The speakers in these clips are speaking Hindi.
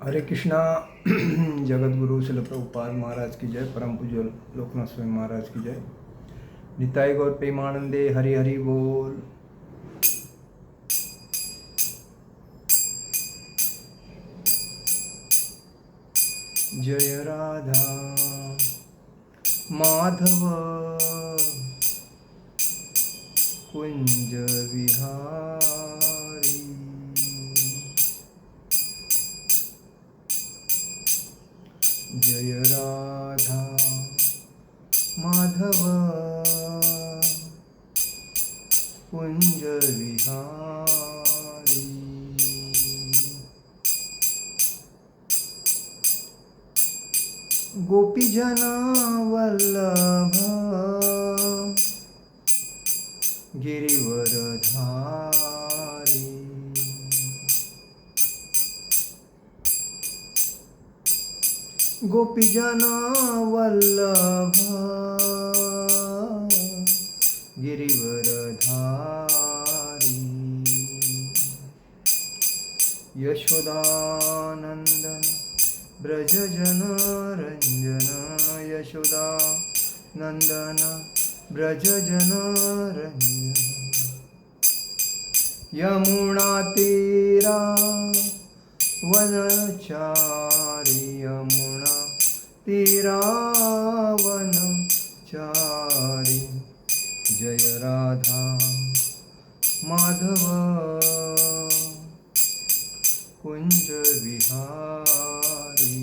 हरे कृष्णा। जगत गुरु शिल प्रभुपाद महाराज की जय। परम पूज्य लोकनाथ स्वामी महाराज की जय। निताई गौर प्रेमानंदे हरि हरि बोल। जय राधा माधव कुंज विहारी। जय राधा माधव कुंज विहारी। गोपी जना वल्लभ गिरिवरधारी। गोपी जना वल्लभ गिरिवरधारी। यशोदानंदन ब्रज जन रंजन। यशोदा नंदन ब्रज जन रंजन। यमुना तीरा वनचारी। यमुना तीरा वनचारी। जय राधा माधव कुंज विहारी।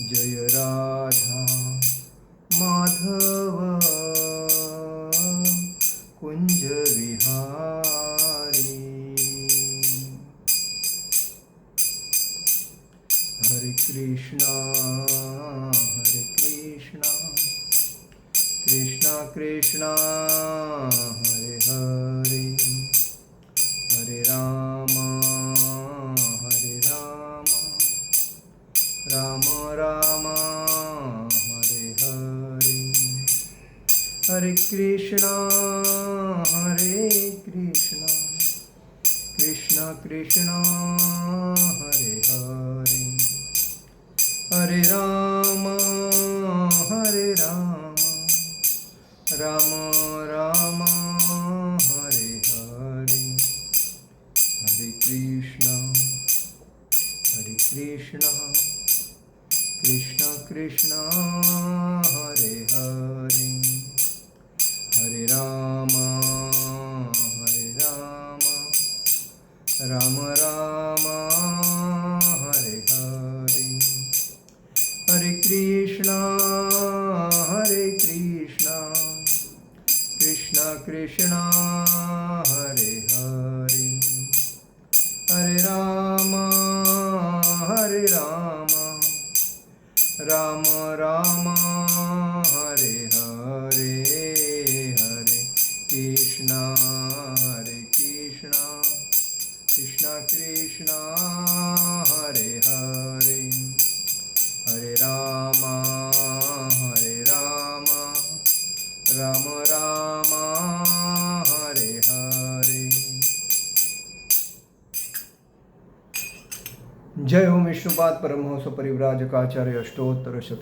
जय राधा माधव कुंज विहारी। हरे कृष्णा कृष्णा कृष्णा हरे हरे। हरे राम राम राम हरे हरे। हरे कृष्णा कृष्णा कृष्णा हरे हरे। हरे राम राम राम हरे हरे। हरे कृष्णा कृष्णा कृष्णा हरे हरे। हरे राम राम राम हरे हरे। हरे कृष्णा कृष्णा कृष्णा हरे हरे। हरे राम राम राम हरे हरे। हरे कृष्णा कृष्णा कृष्णा हरे हरे। हरे राम राम राम हरे हरे। जय ओम विष्णुपाद परमहंस परिव्राजकाचार्य अष्टोत्तर शत।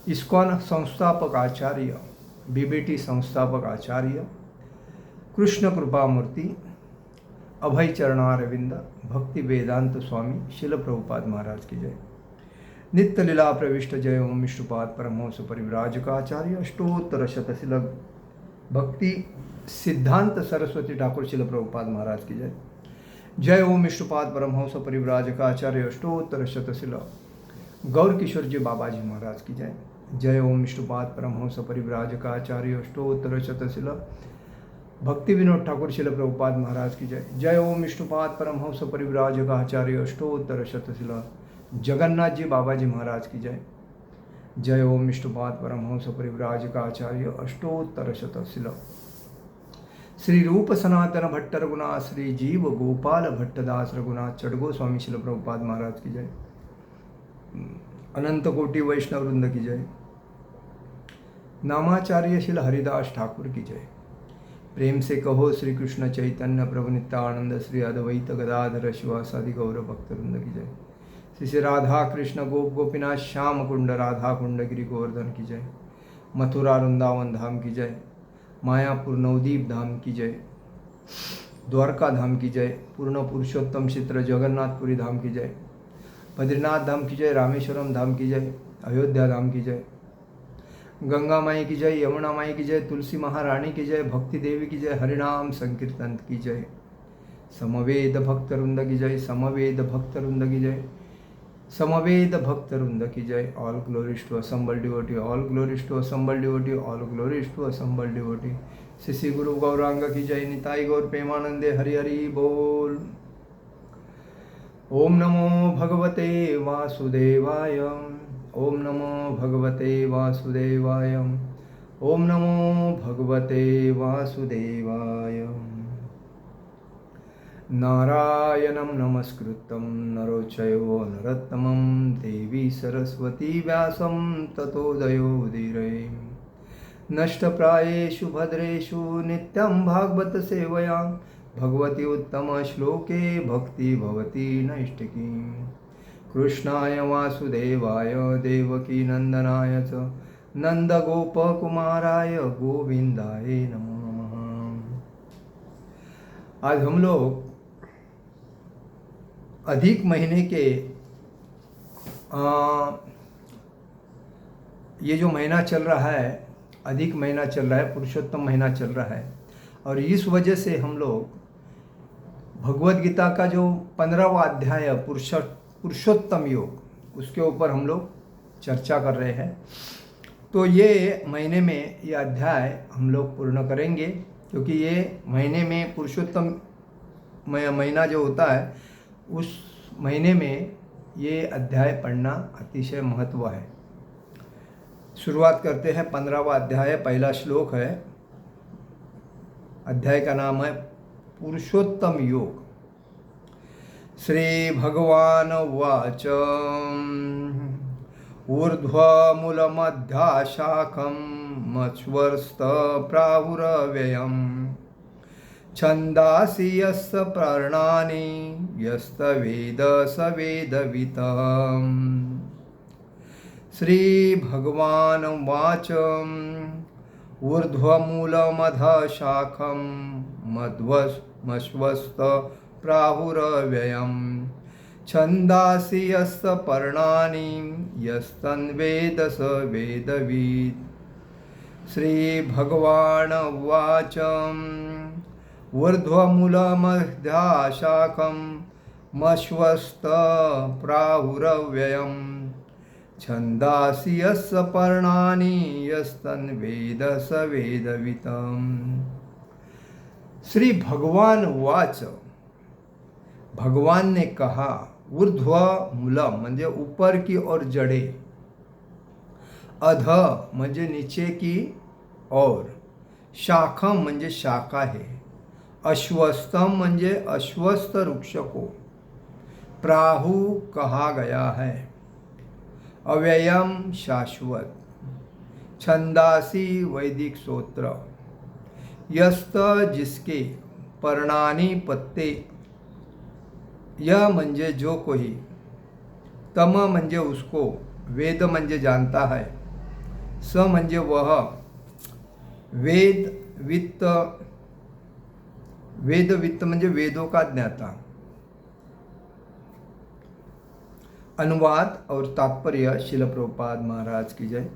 इस्कॉन संस्थापक आचार्य, बीबीटी संस्थापक आचार्य, कृष्ण कृपा मूर्ति, अभय चरणारविंद, भक्ति वेदांत स्वामी शिल प्रभुपाद महाराज की जय। नित्य लीला प्रविष्ट जय ओम विष्णुपाद परमहंस परिव्राजकाचार्य अष्टोत्तर शतशिल भक्ति सिद्धांत सरस्वती ठाकुर शिल प्रभुपाद महाराज की जय। जय ओम विष्णुपाद परमहंस परिव्राजकाचार्य अष्टोत्तर शतशिल गौर किशोर जी बाबा जी महाराज की जय। जय ओम विष्णुपाद परमहंस परिव्राजकाचार्य अष्टोत्तर शतशिल भक्ति विनोद ठाकुर शिल प्रभुपाद महाराज की जय। जय ओम विष्णुपाद परमहंस परिव्राजकाचार्य अष्टोत्तर शतशिल जगन्नाथ जी बाबा जी महाराज की जय। जय ओम विष्णुपाद परमहंस परिव्राजकाचार्य अष्टोत्तर शतशिल श्री रूप सनातन भट्ट रघुनाथ श्री जीव गोपाल भट्टदास रघुनाथ चडगो स्वामी शिल प्रभुपाद महाराज की जय। अनंत कोटि वैष्णव वृंद की जय। नामाचार्य शिल हरिदास ठाकुर की जय। प्रेम से कहो श्री कृष्ण चैतन्य प्रभु नित्यानंद श्री अद्वैत गदाधर शिवासादि गौर भक्तवृंद की जय। श्री श्री राधा कृष्ण गोप गोपीनाथ श्याम कुंड राधा कुंड गिरि गोवर्धन की जय। मथुरा वृंदावन धाम की जय। मायापुर नवदीप धाम की जय। द्वारका धाम की जय। पूर्ण पुरुषोत्तम चित्र जगन्नाथपुरी धाम की जय। बद्रीनाथ धाम की जय। रामेश्वरम धाम की जय। अयोध्या धाम की जय। गंगा माई की जय। यमुना माई की जय। तुलसी महारानी की जय। भक्ति देवी की जय। हरिनाम संकीर्तन की जय। समवेद भक्तवृंद की जय। समवेद भक्तवृंद की जय। समवेद भक्तवृंद की जय। All glories to assembled devotee, all glories to assembled devotee, all glories to assembled devotee। Shri Shri Guru Gauranga की जय। निताई गौर प्रेमानंदे हरि हरि बोल। ओम नमो भगवते वासुदेवाय। ओम नमो भगवते वासुदेवाय। ओम नमो भगवते वासुदेवाय। नारायणं नमस्कृतं नरो चैव नरोत्तमं देवी सरस्वती व्यासं ततोदयो उदीरये। नष्टप्रायेषु भद्रेषु नित्यं भागवत सेवया भगवती उत्तम श्लोके भक्ति भवति नैष्टिकी। कृष्णाय वासुदेवाय देवकी नंदनाय च नंदगोपकुमाराय गोविंदाय नमो नमः। आज हम लोग अधिक महीने के ये जो महीना चल रहा है, अधिक महीना चल रहा है, पुरुषोत्तम महीना चल रहा है, और इस वजह से हम लोग भगवद गीता का जो 15वां अध्याय पुरुषोत्तम योग, उसके ऊपर हम लोग चर्चा कर रहे हैं। तो ये महीने में ये अध्याय हम लोग पूर्ण करेंगे, क्योंकि ये महीने में पुरुषोत्तम महीना जो होता है, उस महीने में ये अध्याय पढ़ना अतिशय महत्व है। शुरुआत करते हैं 15वां अध्याय। पहला श्लोक है, अध्याय का नाम है पुरुषोत्तम योग। श्री भगवान उवाच ऊर्ध्वमूलमध्याशाखं मच्वर्स्त प्राहुरव्ययम् छन्दासि यस्य पर्णानि यस्तवेद स वेदवितम्। श्री भगवान उवाच ऊर्ध्वमूलमधशाखं मध्वमश्वस्त प्राहुरव्ययम् छन्दासि यस्य पर्णानि यस्तन्वेद स वेदवित्। श्री भगवान उवाच ऊर्ध्वमूलमध्याशाखं मश्वस्त प्राहुरव्ययम् छन्दासि यस्य पर्णानि यस्तन्वेद स वेदवितम्। श्री भगवान उवाच, भगवान ने कहा, ऊर्ध्व मूलम म्हणजे ऊपर की और जड़े, अध म्हणजे नीचे की और, शाखम म्हणजे शाखा है, अश्वस्तम म्हणजे अश्वस्त वृक्ष को, प्राहु कहा गया है, अव्ययम शाश्वत, छंदासी वैदिक सूत्र, यस्त जिसके, पर्णानी पत्ते, यह म्हणजे जो कोई, तम म्हणजे उसको, वेद म्हणजे जानता है, स म्हणजे वह, वेद वित्त म्हणजे वेदों का ज्ञाता। अनुवाद और तात्पर्य श्रील प्रभुपाद महाराज की जय।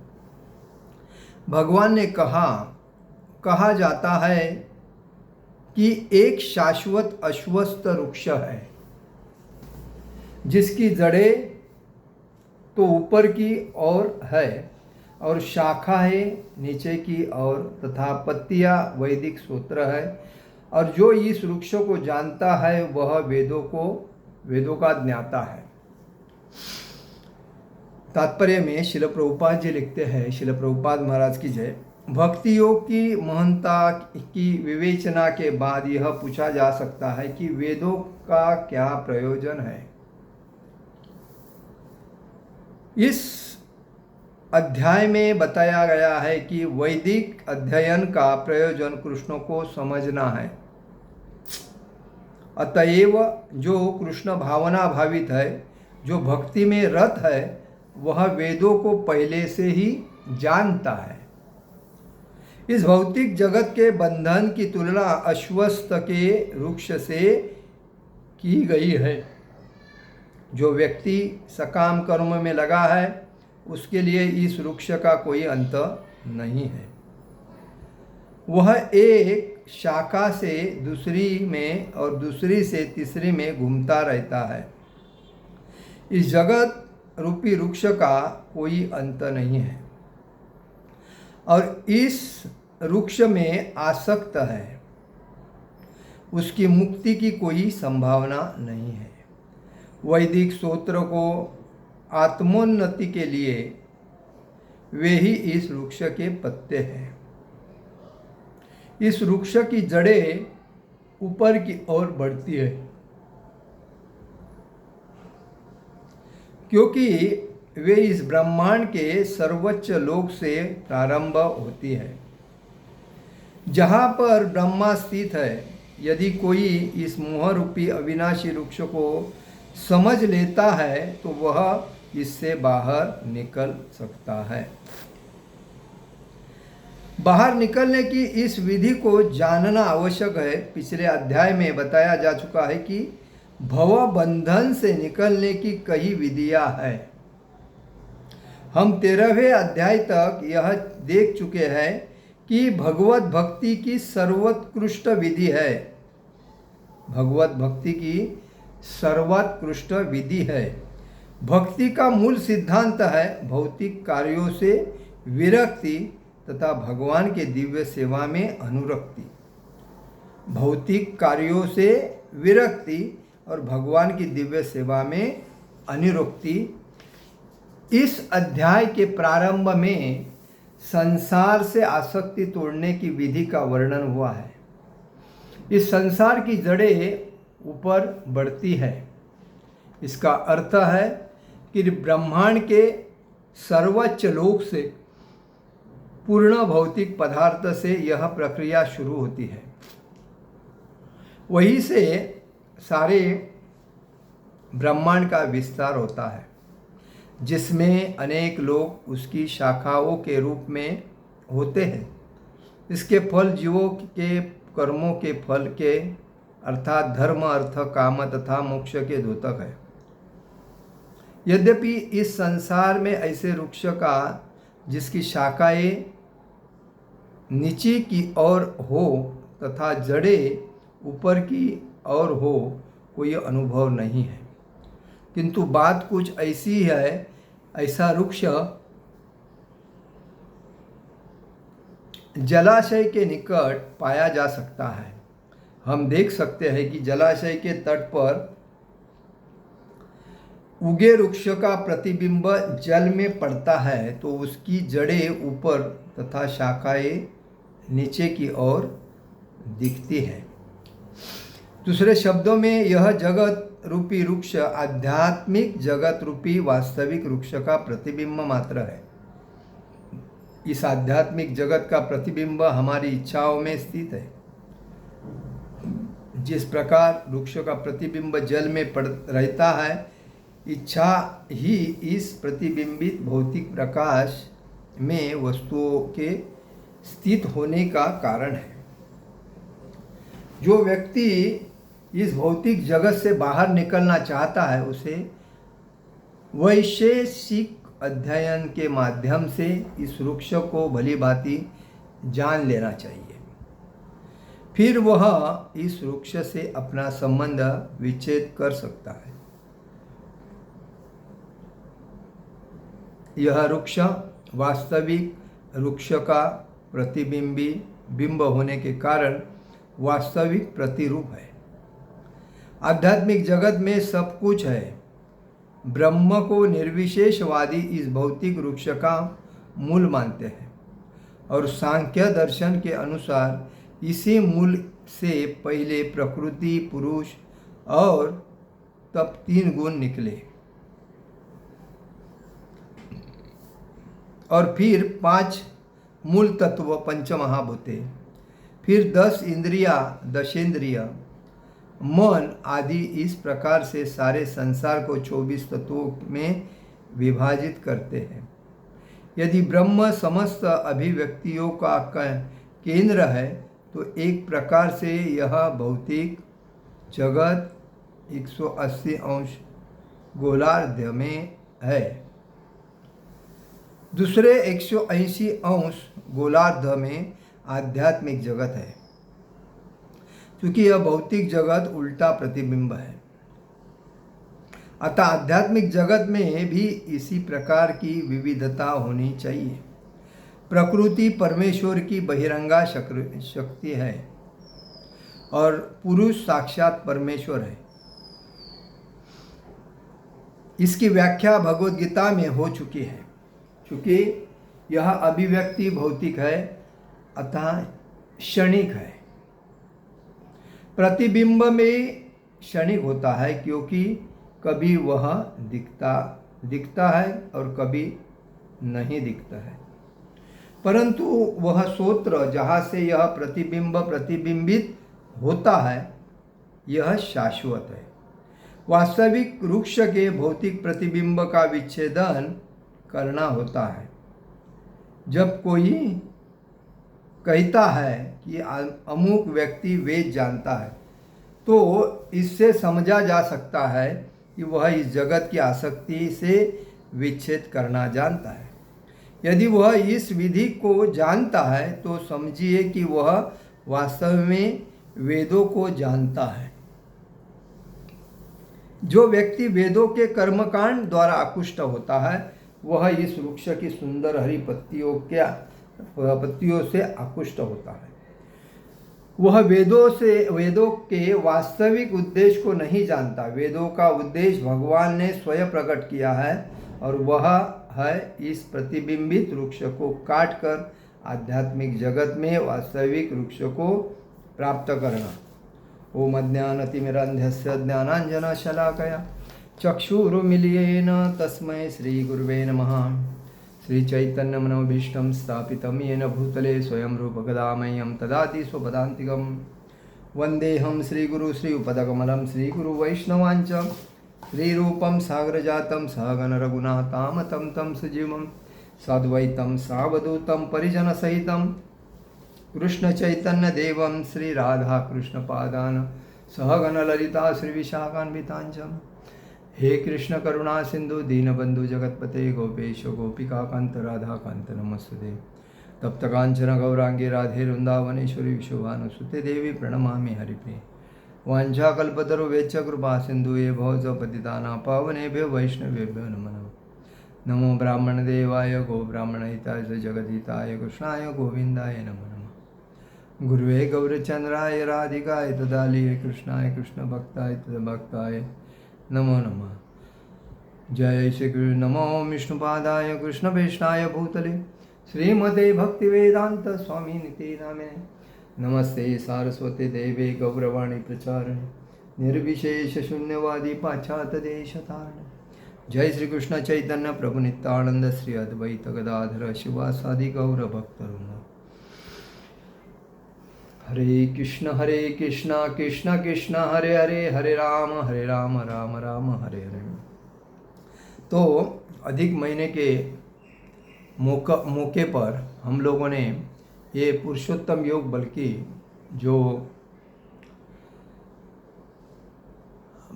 भगवान ने कहा जाता है कि एक शाश्वत अश्वस्त वृक्ष है, जिसकी जड़ें तो ऊपर की ओर है और शाखा है नीचे की ओर, तथा पत्तियां वैदिक सूत्र है, और जो इस वृक्ष को जानता है वह वेदों का ज्ञाता है। तात्पर्य में श्रील प्रभुपाद जी लिखते हैं, श्रील प्रभुपाद महाराज की जय, भक्ति योग की महंता की विवेचना के बाद यह पूछा जा सकता है कि वेदों का क्या प्रयोजन है। इस अध्याय में बताया गया है कि वैदिक अध्ययन का प्रयोजन कृष्ण को समझना है। अतएव जो कृष्ण भावना भावित है, जो भक्ति में रत है, वह वेदों को पहले से ही जानता है। इस भौतिक जगत के बंधन की तुलना अश्वत्थ के वृक्ष से की गई है। जो व्यक्ति सकाम कर्म में लगा है, उसके लिए इस वृक्ष का कोई अंत नहीं है। वह एक शाखा से दूसरी में और दूसरी से तीसरी में घूमता रहता है। इस जगत रूपी वृक्ष का कोई अंत नहीं है और इस वृक्ष में आसक्त है, उसकी मुक्ति की कोई संभावना नहीं है। वैदिक सूत्र को आत्मोन्नति के लिए वे ही इस वृक्ष के पत्ते हैं। इस वृक्ष की जड़ें ऊपर की ओर बढ़ती है, क्योंकि वे इस ब्रह्मांड के सर्वोच्च लोक से प्रारंभ होती है, जहाँ पर ब्रह्मा स्थित है। यदि कोई इस मोह रूपी अविनाशी वृक्ष को समझ लेता है तो वह इससे बाहर निकल सकता है। बाहर निकलने की इस विधि को जानना आवश्यक है। पिछले अध्याय में बताया जा चुका है कि भव बंधन से निकलने की कई विधियां हैं। हम 13वें अध्याय तक यह देख चुके हैं कि भगवत भक्ति की सर्वोत्कृष्ट विधि है। भगवत भक्ति की सर्वोत्कृष्ट विधि है। भक्ति का मूल सिद्धांत है भौतिक कार्यों से विरक्ति तथा भगवान के दिव्य सेवा में अनुरक्ति। भौतिक कार्यों से विरक्ति और भगवान की दिव्य सेवा में अनुरक्ति। इस अध्याय के प्रारंभ में संसार से आसक्ति तोड़ने की विधि का वर्णन हुआ है। इस संसार की जड़ें ऊपर बढ़ती है। इसका अर्थ है कि ब्रह्मांड के सर्वोच्च लोक से पूर्ण भौतिक पदार्थ से यह प्रक्रिया शुरू होती है। वहीं से सारे ब्रह्मांड का विस्तार होता है, जिसमें अनेक लोग उसकी शाखाओं के रूप में होते हैं। इसके फल जीवों के कर्मों के फल के अर्थात धर्म, अर्थ, काम तथा मोक्ष के द्योतक है। यद्यपि इस संसार में ऐसे वृक्ष का जिसकी शाखाएं नीचे की ओर हो तथा जड़ें ऊपर की ओर हो, कोई अनुभव नहीं है। किंतु बात कुछ ऐसी है, ऐसा वृक्ष जलाशय के निकट पाया जा सकता है। हम देख सकते हैं कि जलाशय के तट पर उगे वृक्ष का प्रतिबिंब जल में पड़ता है तो उसकी जड़ें ऊपर तथा शाखाएं नीचे की ओर दिखती है। दूसरे शब्दों में यह जगत रूपी वृक्ष आध्यात्मिक जगत रूपी वास्तविक वृक्ष का प्रतिबिंब मात्र है। इस आध्यात्मिक जगत का प्रतिबिंब हमारी इच्छाओं में स्थित है। जिस प्रकार वृक्ष का प्रतिबिंब जल में पड़ रहता है, इच्छा ही इस प्रतिबिंबित भौतिक प्रकाश में वस्तुओं के स्थित होने का कारण है। जो व्यक्ति इस भौतिक जगत से बाहर निकलना चाहता है, उसे वैशेषिक अध्ययन के माध्यम से इस वृक्ष को भली भांति जान लेना चाहिए। फिर वह इस वृक्ष से अपना संबंध विच्छेद कर सकता है। यह वृक्ष वास्तविक वृक्ष का प्रतिबिंबी बिंब होने के कारण वास्तविक प्रतिरूप है। आध्यात्मिक जगत में सब कुछ है। ब्रह्म को निर्विशेषवादी इस भौतिक वृक्ष का मूल मानते हैं और सांख्य दर्शन के अनुसार इसी मूल से पहले प्रकृति, पुरुष और तब 3 गुण निकले। और फिर 5 मूल तत्व पंचमहाभूते, फिर 10 इंद्रिया, दशेंद्रिय, मन आदि। इस प्रकार से सारे संसार को 24 तत्वों में विभाजित करते हैं। यदि ब्रह्म समस्त अभिव्यक्तियों का केंद्र है तो एक प्रकार से यह भौतिक जगत 180 अंश गोलार्ध में है, दूसरे 180 अंश गोलार्ध में आध्यात्मिक जगत है, क्योंकि यह भौतिक जगत उल्टा प्रतिबिंब है। अतः आध्यात्मिक जगत में भी इसी प्रकार की विविधता होनी चाहिए। प्रकृति परमेश्वर की बहिरंगा शक्ति है और पुरुष साक्षात परमेश्वर है। इसकी व्याख्या भगवद गीता में हो चुकी है। क्योंकि यह अभिव्यक्ति भौतिक है अतः क्षणिक है। प्रतिबिंब में क्षणिक होता है, क्योंकि कभी वह दिखता है और कभी नहीं दिखता है, परंतु वह सूत्र जहाँ से यह प्रतिबिंब प्रतिबिंबित होता है यह शाश्वत है। वास्तविक वृक्ष के भौतिक प्रतिबिंब का विच्छेदन करना होता है। जब कोई कहता है कि अमुक व्यक्ति वेद जानता है, तो इससे समझा जा सकता है कि वह इस जगत की आसक्ति से विच्छेद करना जानता है। यदि वह इस विधि को जानता है तो समझिए कि वह वास्तव में वेदों को जानता है। जो व्यक्ति वेदों के कर्मकांड द्वारा आकृष्ट होता है वह इस वृक्ष की सुंदर हरी पत्तियों से आकृष्ट होता है। वह वेदों के वास्तविक उद्देश्य को नहीं जानता। वेदों का उद्देश्य भगवान ने स्वयं प्रकट किया है और वह है इस प्रतिबिंबित वृक्ष को काटकर आध्यात्मिक जगत में वास्तविक वृक्ष को प्राप्त करना। ओम अज्ञानतिमिरान्धस्य ज्ञानाञ्जनशलाकया चक्षुरुन्मीलितेन तस्मै श्रीगुरुवे नमः। श्रीचैतन्यमनोभीष्टं स्थापितं येन भूतले स्वयं रूपकदा मह्यं ददाति स्वपदान्तिकं। वन्देऽहं श्रीगुरु श्रीयुपदकमलं श्रीगुरुवैष्णवाञ्च श्रीरूपं सागरजातं सहगण रघुनाथामतं तं सजीवं साद्वैतं सावधूतं परिजनसहितं कृष्णचैतन्यदेवं श्रीराधाकृष्णपादान् सहगण ललिता श्रीविशाखान्विताञ्च। हे कृष्ण करुणा सिंधु दीनबंधु जगतपते गोपेश गोपिकाकांत राधाकांत नमस्ते। तप्त कांचन गौरांगी राधे वृंदावनेश्वरी विशोभानुसुते देवी प्रणमामि हरिप्रिये। वाञ्छाकल्पतरुभ्यश्च कृपा सिन्धुभ्यो भवपतितानां पावनेभ्यो वैष्णवेभ्यो नमो नमः। नमो ब्राह्मणदेवाय गो ब्राह्मणहिताय जगद्हिताय कृष्णाय गोविन्दाय नमो नमः। गुरुवे गौरचंद्राय राधिकाय तदालिये कृष्णाय कृष्णभक्ताय तद्भक्ताय नमो नमः। जय श्री कृष्ण। नमो विष्णुपादाय कृष्णवेष्णाय भूतले श्रीमते भक्तिवेदांत स्वामी निते नामे। नमस्ते सारस्वती देवे गौरवाणी प्रचारिणे निर्विशेष शून्यवादी पाश्चात्य देशतारिणे। जय श्री कृष्ण चैतन्य प्रभु नित्यानंद श्री अद्वैत गदाधर शिवासादि गौर भक्तवृंद। हरे कृष्ण कृष्ण कृष्ण हरे हरे, हरे राम राम राम हरे हरे। तो अधिक महीने के मौके पर हम लोगों ने ये पुरुषोत्तम योग, बल्कि जो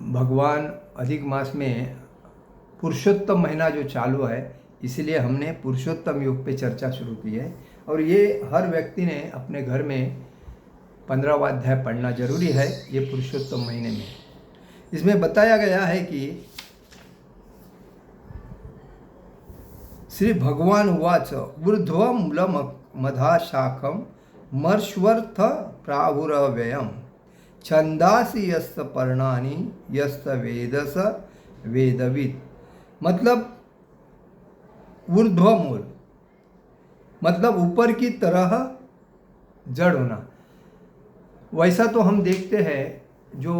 भगवान अधिक मास में पुरुषोत्तम महीना जो चालू है, इसीलिए हमने पुरुषोत्तम योग पे चर्चा शुरू की है। और ये हर व्यक्ति ने अपने घर में 15वां अध्याय पढ़ना जरूरी है ये पुरुषोत्तम महीने में। इसमें बताया गया है कि श्री भगवान उवाच ऊर्ध्वं मूलम मधाशाखं मर्ष्वर्थ प्राहुरव्ययम् छंदासि यस्त पर्णानि यस्त वेदस वेदविद। मतलब ऊर्ध्वमूल मतलब ऊपर की तरह जड़ होना। वैसा तो हम देखते हैं जो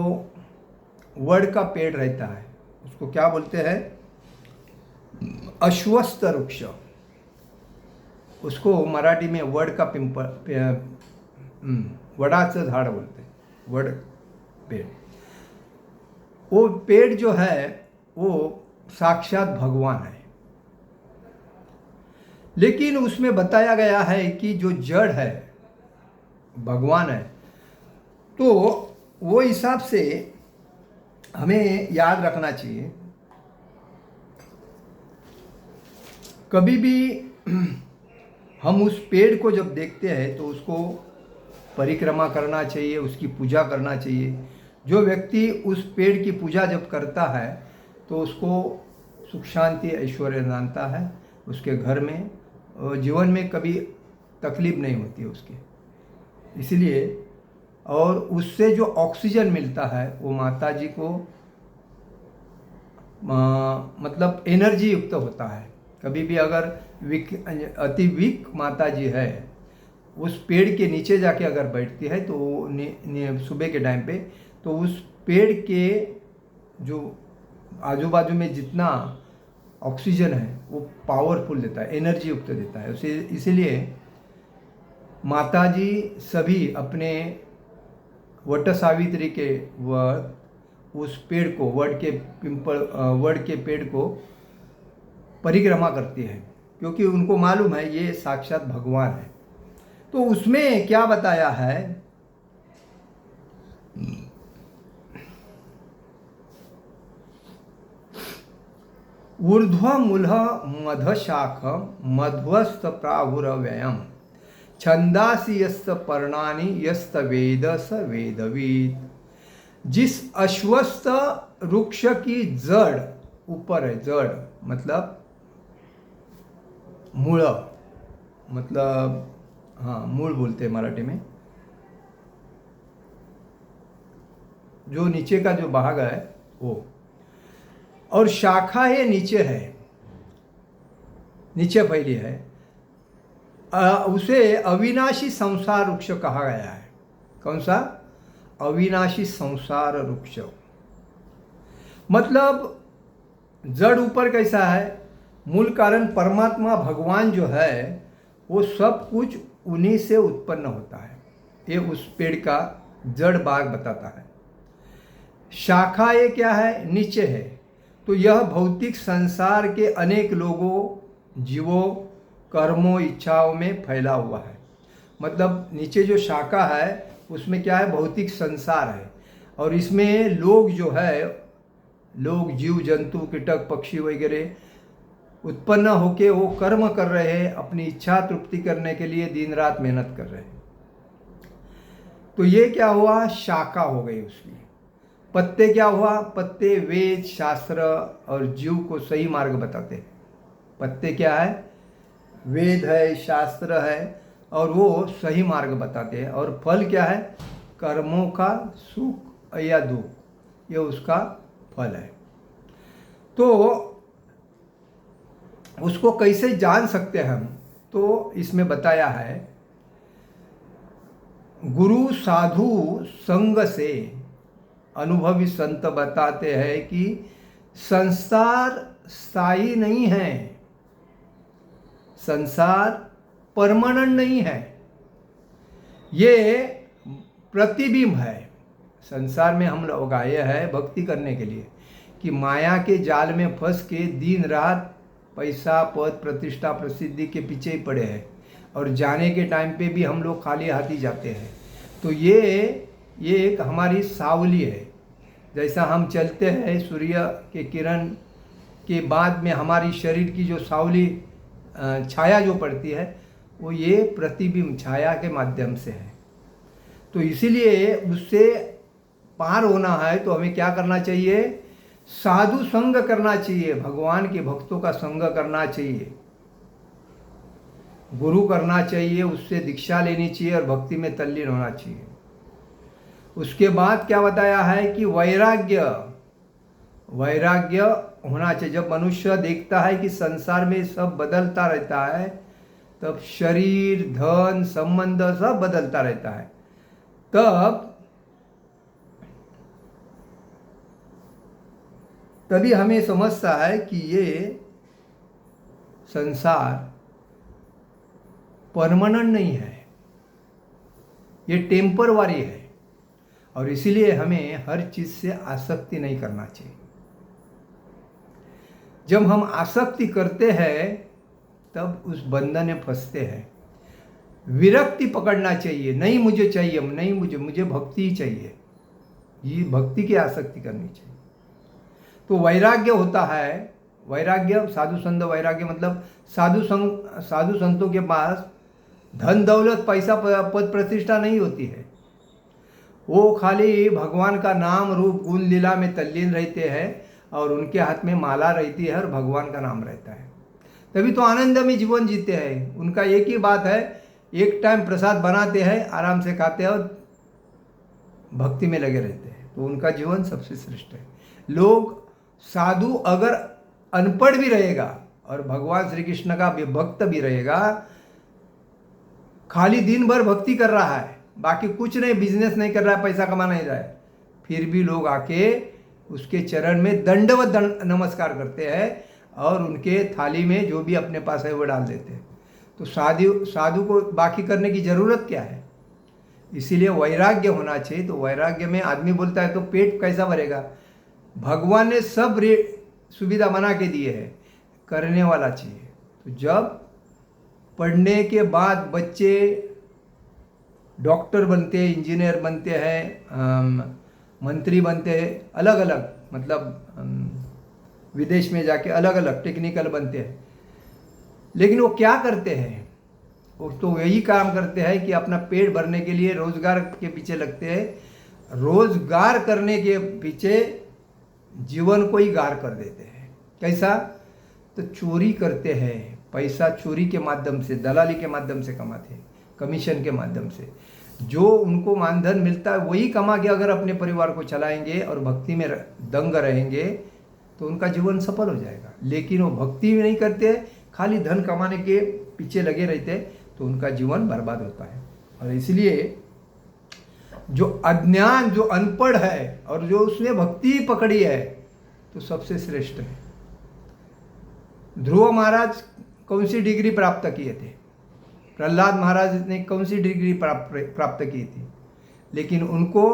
वड का पेड़ रहता है उसको क्या बोलते हैं, अश्वत्थ वृक्ष। उसको मराठी में वड का वडाचं झाड बोलते हैं, वड पेड़। वो पेड़ जो है वो साक्षात भगवान है, लेकिन उसमें बताया गया है कि जो जड़ है भगवान है। तो वो हिसाब से हमें याद रखना चाहिए, कभी भी हम उस पेड़ को जब देखते हैं तो उसको परिक्रमा करना चाहिए, उसकी पूजा करना चाहिए। जो व्यक्ति उस पेड़ की पूजा जब करता है तो उसको सुख शांति ऐश्वर्य जानता है, उसके घर में जीवन में कभी तकलीफ नहीं होती है उसकी। इसलिए और उससे जो ऑक्सीजन मिलता है वो माता जी को मतलब एनर्जी युक्त होता है। कभी भी अगर अति वीक माता जी है, उस पेड़ के नीचे जाके अगर बैठती है तो सुबह के टाइम पे तो उस पेड़ के जो आजू बाजू में जितना ऑक्सीजन है वो पावरफुल देता है, एनर्जी युक्त देता है उसे। इसीलिए माता जी सभी अपने वट सावित्री के उस पेड़ को वड के पेड़ को परिक्रमा करती है, क्योंकि उनको मालूम है ये साक्षात भगवान है। तो उसमें क्या बताया है, ऊर्ध्वमूलः मधशाख मध्वस्त प्राहुरव्ययम् छंदासी यस्त पर्णानि यस्त वेद स वेदवीत। जिस अश्वस्थ वृक्ष की जड़ ऊपर है, जड़ मतलब मूल, मतलब हाँ मूल बोलते हैं मराठी में, जो नीचे का जो भाग है वो, और शाखा ये नीचे है, नीचे फैली है, उसे अविनाशी संसार वृक्ष कहा गया है। कौन सा? अविनाशी संसार वृक्ष। मतलब जड़ ऊपर कैसा है, मूल कारण परमात्मा भगवान जो है वो सब कुछ उन्हीं से उत्पन्न होता है, ये उस पेड़ का जड़ भाग बताता है। शाखा ये क्या है, नीचे है। तो यह भौतिक संसार के अनेक लोगों, जीवों, कर्मों, इच्छाओं में फैला हुआ है। मतलब नीचे जो शाखा है उसमें क्या है, भौतिक संसार है, और इसमें लोग जो है, लोग जीव जंतु कीटक पक्षी वगैरह उत्पन्न होके वो कर्म कर रहे हैं, अपनी इच्छा तृप्ति करने के लिए दिन रात मेहनत कर रहे हैं। तो ये क्या हुआ, शाखा हो गई उसकी। पत्ते क्या हुआ, पत्ते वेद शास्त्र और जीव को सही मार्ग बताते हैं। पत्ते क्या है, वेद है, शास्त्र है, और वो सही मार्ग बताते हैं। और फल क्या है, कर्मों का सुख या दुख, ये उसका फल है। तो उसको कैसे जान सकते हैं हम, तो इसमें बताया है, गुरु साधु संग से अनुभवी संत बताते हैं कि संसार स्थायी नहीं है, संसार परमानेंट नहीं है, ये प्रतिबिंब है। संसार में हम लोग आए हैं भक्ति करने के लिए, कि माया के जाल में फंस के दिन रात पैसा पद प्रतिष्ठा प्रसिद्धि के पीछे ही पड़े हैं, और जाने के टाइम पे भी हम लोग खाली हाथी जाते हैं। तो ये एक हमारी सावली है। जैसा हम चलते हैं, सूर्य के किरण के बाद में हमारी शरीर की जो सावली छाया जो पड़ती है, वो ये प्रतिबिंब छाया के माध्यम से है। तो इसीलिए उससे पार होना है तो हमें क्या करना चाहिए, साधु संग करना चाहिए, भगवान के भक्तों का संग करना चाहिए, गुरु करना चाहिए, उससे दीक्षा लेनी चाहिए और भक्ति में तल्लीन होना चाहिए। उसके बाद क्या बताया है कि वैराग्य होना चाहिए। जब मनुष्य देखता है कि संसार में सब बदलता रहता है, तब शरीर, धन, संबंध सब बदलता रहता है, तभी हमें समझता है कि ये संसार परमानेंट नहीं है, ये टेम्परवारी है। और इसीलिए हमें हर चीज़ से आसक्ति नहीं करना चाहिए। जब हम आसक्ति करते हैं तब उस बंधन में फंसते हैं। विरक्ति पकड़ना चाहिए, नहीं मुझे चाहिए, नहीं मुझे भक्ति ही चाहिए, ये भक्ति की आसक्ति करनी चाहिए। तो वैराग्य होता है, वैराग्य साधु संत वैराग्य मतलब साधु संतों के पास धन दौलत पैसा पद प्रतिष्ठा नहीं होती है। वो खाली भगवान का नाम रूप गुण लीला में तल्लीन रहते हैं और उनके हाथ में माला रहती है और भगवान का नाम रहता है, तभी तो आनंद में जीवन जीते हैं। उनका एक ही बात है, एक टाइम प्रसाद बनाते हैं, आराम से खाते हैं और भक्ति में लगे रहते हैं, तो उनका जीवन सबसे श्रेष्ठ है। लोग साधु अगर अनपढ़ भी रहेगा और भगवान श्री कृष्ण का भक्त भी रहेगा, खाली दिन भर भक्ति कर रहा है, बाकी कुछ नहीं, बिजनेस नहीं कर रहा है, पैसा कमा नहीं रहा है, फिर भी लोग आके उसके चरण में दंडवत नमस्कार करते हैं और उनके थाली में जो भी अपने पास है वो डाल देते हैं। तो साधु को बाकी करने की ज़रूरत क्या है? इसीलिए वैराग्य होना चाहिए। तो वैराग्य में आदमी बोलता है तो पेट कैसा भरेगा? भगवान ने सब सुविधा बना के दिए है, करने वाला चाहिए। तो जब पढ़ने के बाद बच्चे डॉक्टर बनते हैं, इंजीनियर बनते हैं, मंत्री बनते हैं, अलग अलग मतलब विदेश में जाके अलग अलग टेक्निकल बनते हैं, लेकिन वो क्या करते हैं? वो तो यही काम करते हैं कि अपना पेट भरने के लिए रोजगार के पीछे लगते हैं। रोजगार करने के पीछे जीवन को ही गार कर देते हैं। कैसा? तो चोरी करते हैं, पैसा चोरी के माध्यम से, दलाली के माध्यम से कमाते हैं, कमीशन के माध्यम से। जो उनको मानधन मिलता है वही कमा के अगर अपने परिवार को चलाएंगे और भक्ति में दंग रहेंगे तो उनका जीवन सफल हो जाएगा। लेकिन वो भक्ति भी नहीं करते, खाली धन कमाने के पीछे लगे रहते, तो उनका जीवन बर्बाद होता है। और इसलिए जो अज्ञान, जो अनपढ़ है और जो उसने भक्ति पकड़ी है, तो सबसे श्रेष्ठ है। ध्रुव महाराज कौन सी डिग्री प्राप्त किए थे? प्रहलाद महाराज ने कौन सी डिग्री प्राप्त की थी? लेकिन उनको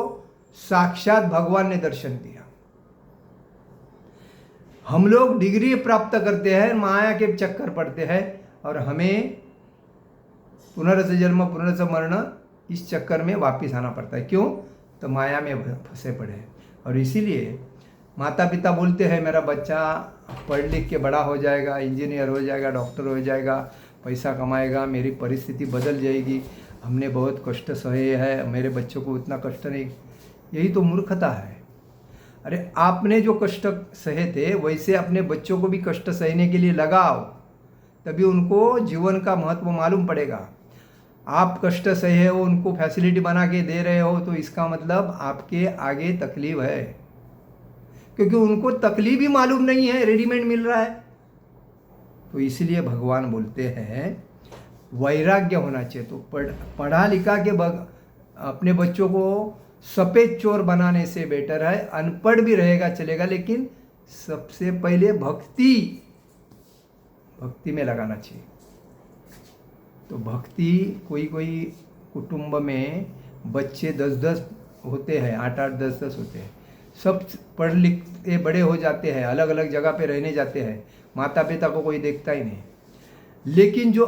साक्षात भगवान ने दर्शन दिया। हम लोग डिग्री प्राप्त करते हैं, माया के चक्कर पड़ते हैं और हमें पुनर्जन्म जन्म पुनर्जन्म मरण इस चक्कर में वापस आना पड़ता है। क्यों? तो माया में फंसे पड़े हैं। और इसीलिए माता पिता बोलते हैं मेरा बच्चा पढ़ लिख के बड़ा हो जाएगा, इंजीनियर हो जाएगा, डॉक्टर हो जाएगा, पैसा कमाएगा, मेरी परिस्थिति बदल जाएगी, हमने बहुत कष्ट सहे है, मेरे बच्चों को उतना कष्ट नहीं। यही तो मूर्खता है। अरे आपने जो कष्ट सहे थे वैसे अपने बच्चों को भी कष्ट सहने के लिए लगाओ, तभी उनको जीवन का महत्व मालूम पड़ेगा। आप कष्ट सहे हो, उनको फैसिलिटी बना के दे रहे हो, तो इसका मतलब आपके आगे तकलीफ है, क्योंकि उनको तकलीफ ही मालूम नहीं है, रेडीमेड मिल रहा है। तो इसलिए भगवान बोलते हैं वैराग्य होना चाहिए। तो पढ़ा लिखा के अपने बच्चों को सफ़ेद चोर बनाने से बेटर है, अनपढ़ भी रहेगा चलेगा, लेकिन सबसे पहले भक्ति में लगाना चाहिए। तो भक्ति, कोई कुटुंब में बच्चे 10-10 होते हैं, 8-8 10-10 होते हैं, सब पढ़ लिख के बड़े हो जाते हैं, अलग अलग जगह पे रहने जाते हैं, माता पिता को कोई देखता ही नहीं। लेकिन जो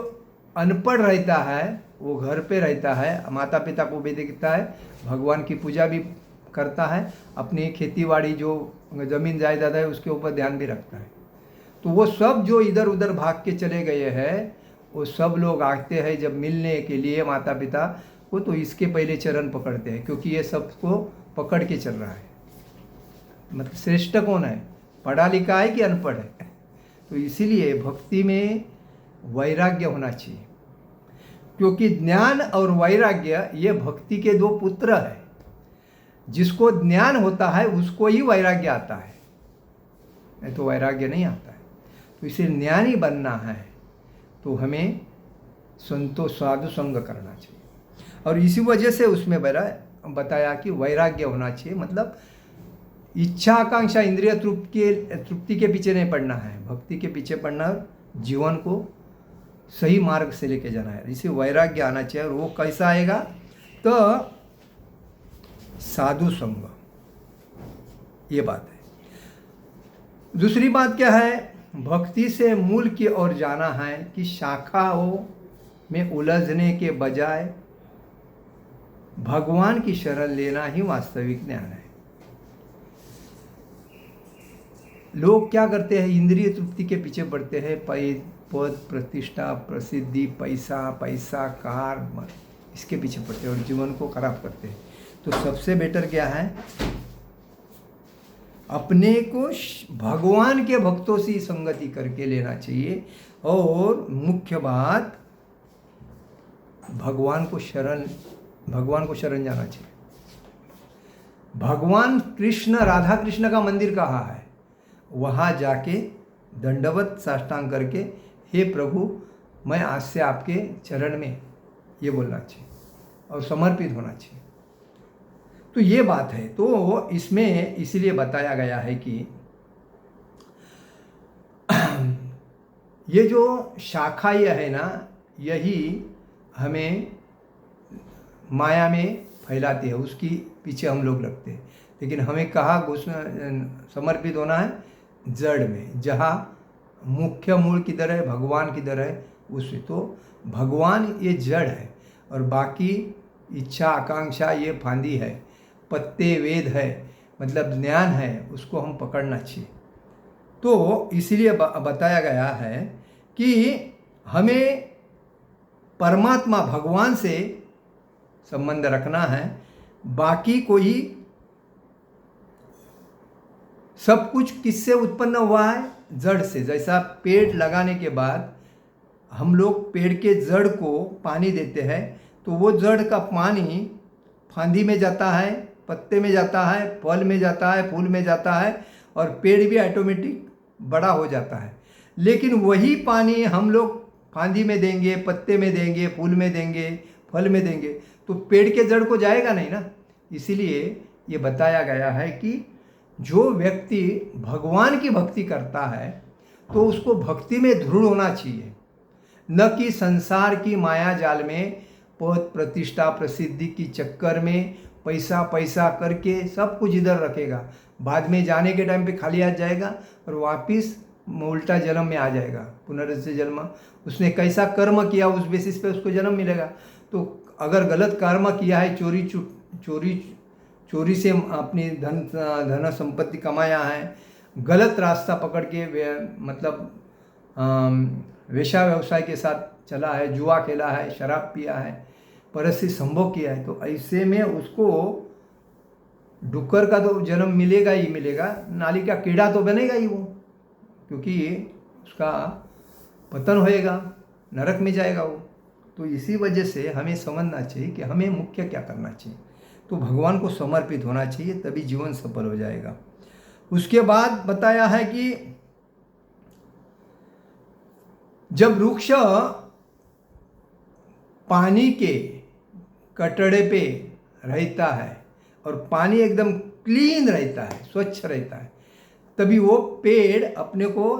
अनपढ़ रहता है वो घर पे रहता है, माता पिता को भी देखता है, भगवान की पूजा भी करता है, अपनी खेतीबाड़ी जो ज़मीन जायदाद है उसके ऊपर ध्यान भी रखता है। तो वो सब जो इधर उधर भाग के चले गए हैं, वो सब लोग आते हैं जब मिलने के लिए माता पिता को, तो इसके पहले चरण पकड़ते हैं, क्योंकि ये सबको पकड़ के चल रहा है। मतलब श्रेष्ठ कौन है? पढ़ा लिखा है कि अनपढ़ है? तो इसीलिए भक्ति में वैराग्य होना चाहिए, क्योंकि ज्ञान और वैराग्य ये भक्ति के दो पुत्र हैं। जिसको ज्ञान होता है उसको ही वैराग्य आता है, नहीं तो वैराग्य नहीं आता है। तो इसे ज्ञानी बनना है तो हमें संतो साधु संग करना चाहिए। और इसी वजह से उसमें बताया कि वैराग्य होना चाहिए, मतलब इच्छा आकांक्षा इंद्रिय तृप्ति के पीछे नहीं पड़ना है, भक्ति के पीछे पड़ना, जीवन को सही मार्ग से लेके जाना है, इसे वैराग्य आना चाहिए। और वो कैसा आएगा? तो साधु संग, ये बात है। दूसरी बात क्या है? भक्ति से मूल की ओर जाना है कि शाखाओं में उलझने के बजाय भगवान की शरण लेना ही वास्तविक ज्ञान है। लोग क्या करते हैं? इंद्रिय तृप्ति के पीछे बढ़ते हैं, पद, प्रतिष्ठा, प्रसिद्धि, पैसा पैसा, कार, इसके पीछे पड़ते हैं और जीवन को खराब करते हैं। तो सबसे बेटर क्या है? अपने को भगवान के भक्तों से संगति करके लेना चाहिए। और मुख्य बात, भगवान को शरण जाना चाहिए। भगवान कृष्ण, राधा कृष्ण का मंदिर कहाँ है? वहाँ जाके दंडवत साष्टांग करके, हे प्रभु मैं आज से आपके चरण में, ये बोलना चाहिए और समर्पित होना चाहिए। तो ये बात है। तो इसमें इसलिए बताया गया है कि ये जो शाखा ये है ना, यही हमें माया में फैलाती है, उसकी पीछे हम लोग लगते हैं। लेकिन हमें कहाँ समर्पित होना है? जड़ में, जहाँ मुख्य मूल किधर है? भगवान किधर है? उससे। तो भगवान ये जड़ है और बाकी इच्छा आकांक्षा ये फांदी है, पत्ते वेद है, मतलब ज्ञान है, उसको हम पकड़ना चाहिए। तो इसीलिए बताया गया है कि हमें परमात्मा भगवान से संबंध रखना है। बाकी कोई, सब कुछ किससे उत्पन्न हुआ है? जड़ से। जैसा पेड़ लगाने के बाद हम लोग पेड़ के जड़ को पानी देते हैं, तो वो जड़ का पानी फांदी में जाता है, पत्ते में जाता है, फल में जाता है, फूल में जाता है और पेड़ भी ऑटोमेटिक बड़ा हो जाता है। लेकिन वही पानी हम लोग फांदी में देंगे, पत्ते में देंगे, फूल में देंगे, फल में देंगे, तो पेड़ के जड़ को जाएगा नहीं ना। इसीलिए ये बताया गया है कि जो व्यक्ति भगवान की भक्ति करता है तो उसको भक्ति में दृढ़ होना चाहिए, न कि संसार की माया जाल में पद, प्रतिष्ठा, प्रसिद्धि की चक्कर में पैसा पैसा करके सब कुछ इधर रखेगा। बाद में जाने के टाइम पे खाली हाथ जाएगा और वापिस उल्टा जन्म में आ जाएगा, पुनर्जन्म जन्म। उसने कैसा कर्म किया उस बेसिस पे उसको जन्म मिलेगा। तो अगर गलत कर्म किया है, चोरी से अपनी धन संपत्ति कमाया है, गलत रास्ता पकड़ के मतलब वेश्या व्यवसाय के साथ चला है, जुआ खेला है, शराब पिया है, परस्त्री संभोग किया है, तो ऐसे में उसको डुक्कर का तो जन्म मिलेगा ही मिलेगा, नाली का कीड़ा तो बनेगा ही वो, क्योंकि उसका पतन होएगा, नरक में जाएगा वो। तो इसी वजह से हमें समझना चाहिए कि हमें मुख्य क्या करना चाहिए। तो भगवान को समर्पित होना चाहिए, तभी जीवन सफल हो जाएगा। उसके बाद बताया है कि जब वृक्ष पानी के कटड़े पे रहता है और पानी एकदम क्लीन रहता है, स्वच्छ रहता है, तभी वो पेड़ अपने को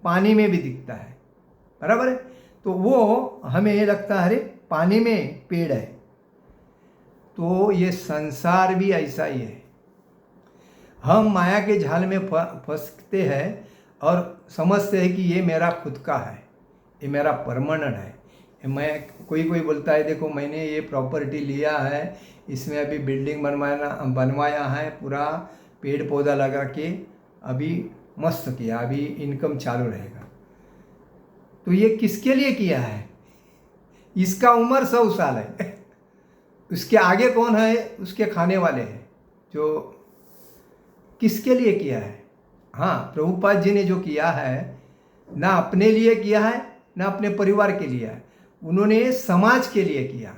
पानी में भी दिखता है, बराबर है। तो वो हमें लगता है अरे पानी में पेड़ है। तो ये संसार भी ऐसा ही है। हम माया के जाल में फंसते हैं और समझते हैं कि ये मेरा खुद का है, ये मेरा परमानेंट है। मैं कोई बोलता है देखो मैंने ये प्रॉपर्टी लिया है, इसमें अभी बिल्डिंग बनवाया है, पूरा पेड़ पौधा लगा के अभी मस्त किया, अभी इनकम चालू रहेगा। तो ये किसके लिए किया है? इसका उम्र 100 साल है, उसके आगे कौन है? उसके खाने वाले हैं। जो किसके लिए किया है? हाँ, प्रभुपाद जी ने जो किया है, ना अपने लिए किया है ना अपने परिवार के लिए है, उन्होंने समाज के लिए किया।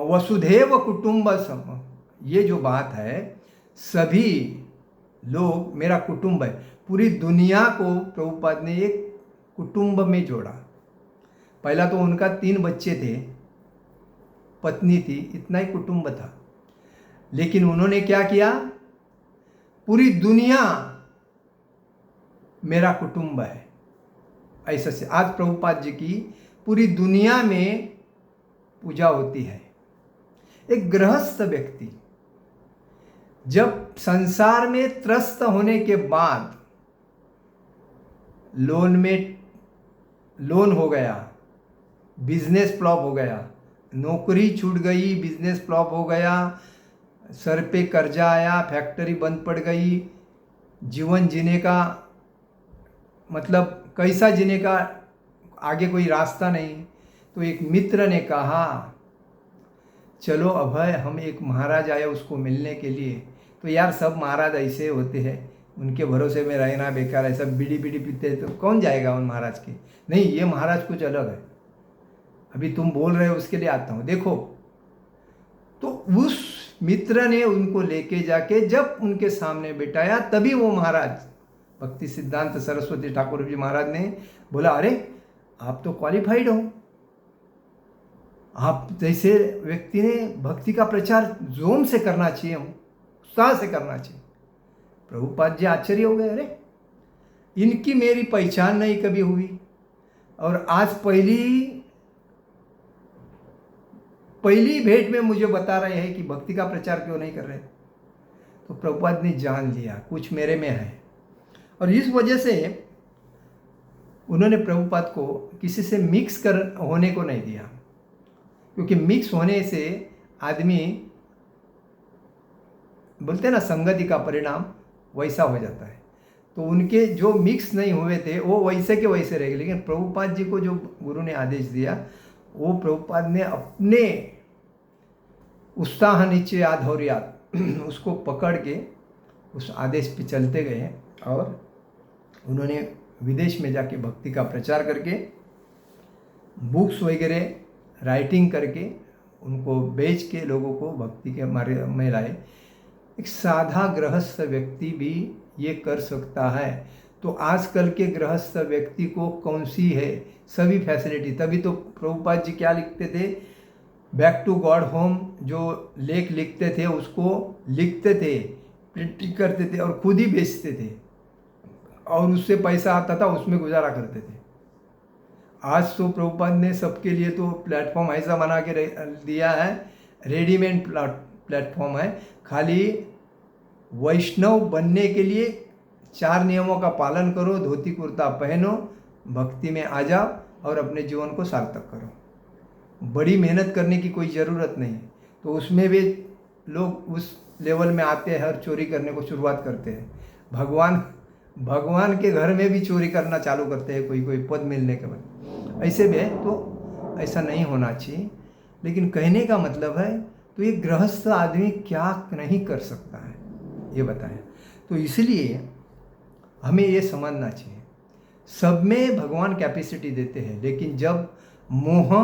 वसुधैव कुटुंबकम, ये जो बात है, सभी लोग मेरा कुटुंब है। पूरी दुनिया को प्रभुपाद ने एक कुटुंब में जोड़ा। पहला तो उनका 3 बच्चे थे, पत्नी थी, इतना ही कुटुंब था। लेकिन उन्होंने क्या किया? पूरी दुनिया मेरा कुटुंब है, ऐसा से आज प्रभुपाद जी की पूरी दुनिया में पूजा होती है। एक गृहस्थ व्यक्ति जब संसार में त्रस्त होने के बाद लोन हो गया, बिजनेस फ्लॉप हो गया, नौकरी छूट गई, बिजनेस फ्लॉप हो गया, सर पे कर्जा आया, फैक्ट्री बंद पड़ गई, जीवन जीने का मतलब कैसा जीने का आगे कोई रास्ता नहीं, तो एक मित्र ने कहा चलो अभय, हम एक महाराज आए उसको मिलने के लिए। तो यार सब महाराज ऐसे होते हैं, उनके भरोसे में रहना बेकार है, सब बीड़ी पीते तो कौन जाएगा उन महाराज के। नहीं, ये महाराज कुछ अलग है, अभी तुम बोल रहे हो उसके लिए आता हूँ, देखो। तो उस मित्र ने उनको लेके जाके जब उनके सामने बिठाया, तभी वो महाराज भक्ति सिद्धांत सरस्वती ठाकुर जी महाराज ने बोला, अरे आप तो क्वालिफाइड हो, आप जैसे व्यक्ति ने भक्ति का प्रचार जोम से करना चाहिए, उत्साह से करना चाहिए। प्रभुपाद जी आश्चर्य हो गए, अरे इनकी मेरी पहचान नहीं कभी हुई और आज पहली भेंट में मुझे बता रहे हैं कि भक्ति का प्रचार क्यों नहीं कर रहे। तो प्रभुपाद ने जान लिया कुछ मेरे में है, और इस वजह से उन्होंने प्रभुपाद को किसी से मिक्स होने को नहीं दिया, क्योंकि मिक्स होने से आदमी बोलते हैं ना संगति का परिणाम वैसा हो जाता है। तो उनके जो मिक्स नहीं हुए थे वो वैसे के वैसे रह गए, लेकिन प्रभुपाद जी को जो गुरु ने आदेश दिया वो प्रभुपाद ने अपने उत्साह नीचे आधौर्यात उसको पकड़ के उस आदेश पे चलते गए और उन्होंने विदेश में जाके भक्ति का प्रचार करके बुक्स वगैरह राइटिंग करके उनको बेच के लोगों को भक्ति के मार्ग में लाए। एक साधा गृहस्थ व्यक्ति भी ये कर सकता है। तो आजकल के गृहस्थ व्यक्ति को कौन सी है सभी फैसिलिटी। तभी तो प्रभुपाद जी क्या लिखते थे, बैक टू गॉड होम जो लेख लिखते थे उसको लिखते थे, प्रिंटिंग करते थे और खुद ही बेचते थे और उससे पैसा आता था, उसमें गुजारा करते थे। आज तो प्रभुपाद ने सबके लिए तो प्लेटफॉर्म ऐसा बना के दिया है, रेडीमेड प्लेटफॉर्म है। खाली वैष्णव बनने के लिए 4 नियमों का पालन करो, धोती कुर्ता पहनो, भक्ति में आ जाओ और अपने जीवन को सार्थक करो। बड़ी मेहनत करने की कोई ज़रूरत नहीं। तो उसमें भी लोग उस लेवल में आते हैं और चोरी करने को शुरुआत करते हैं। भगवान के घर में भी चोरी करना चालू करते हैं कोई पद मिलने के बाद। ऐसे में तो ऐसा नहीं होना चाहिए। लेकिन कहने का मतलब है तो ये गृहस्थ आदमी क्या नहीं कर सकता है ये बताया। तो इसलिए हमें ये समझना चाहिए, सब में भगवान कैपेसिटी देते हैं, लेकिन जब मोह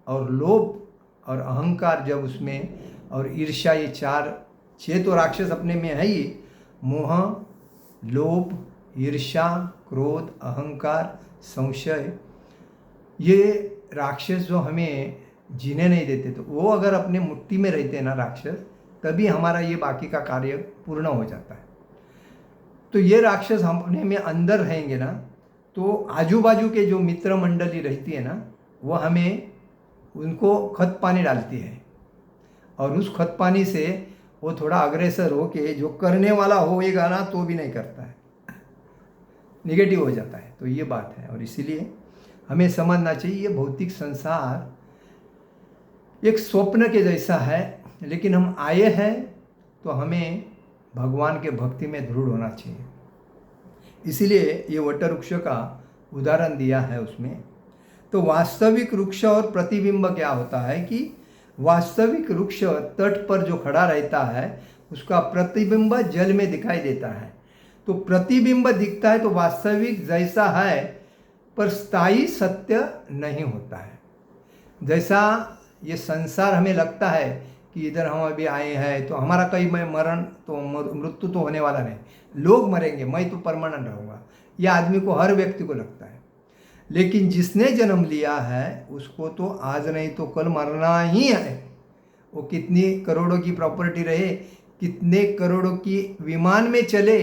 और लोभ और अहंकार जब उसमें और ईर्ष्या, ये 6 तो राक्षस अपने में है ही, मोह, लोभ, ईर्ष्या, क्रोध, अहंकार, संशय, ये राक्षस जो हमें जीने नहीं देते, तो वो अगर अपने मुट्ठी में रहते हैं ना राक्षस, तभी हमारा ये बाकी का कार्य पूर्ण हो जाता है। तो ये राक्षस हम अपने में अंदर रहेंगे ना, तो आजू बाजू के जो मित्र मंडली रहती है ना, वो हमें उनको खत पानी डालती है और उस खत पानी से वो थोड़ा अग्रेसर हो के जो करने वाला होएगा ना तो भी नहीं करता है, निगेटिव हो जाता है। तो ये बात है और इसीलिए हमें समझना चाहिए ये भौतिक संसार एक स्वप्न के जैसा है, लेकिन हम आए हैं तो हमें भगवान के भक्ति में दृढ़ होना चाहिए। इसीलिए ये वटवृक्ष का उदाहरण दिया है उसमें। तो वास्तविक वृक्ष और प्रतिबिंब क्या होता है कि वास्तविक वृक्ष तट पर जो खड़ा रहता है उसका प्रतिबिंब जल में दिखाई देता है। तो प्रतिबिंब दिखता है तो वास्तविक जैसा है, पर स्थायी सत्य नहीं होता है। जैसा ये संसार हमें लगता है कि इधर हम अभी आए हैं तो हमारा कहीं मृत्यु तो होने वाला नहीं, लोग मरेंगे, मैं तो परमानेंट रहूँगा, यह आदमी को, हर व्यक्ति को लगता है। लेकिन जिसने जन्म लिया है उसको तो आज नहीं तो कल मरना ही है। वो कितनी करोड़ों की प्रॉपर्टी रहे, कितने करोड़ों की विमान में चले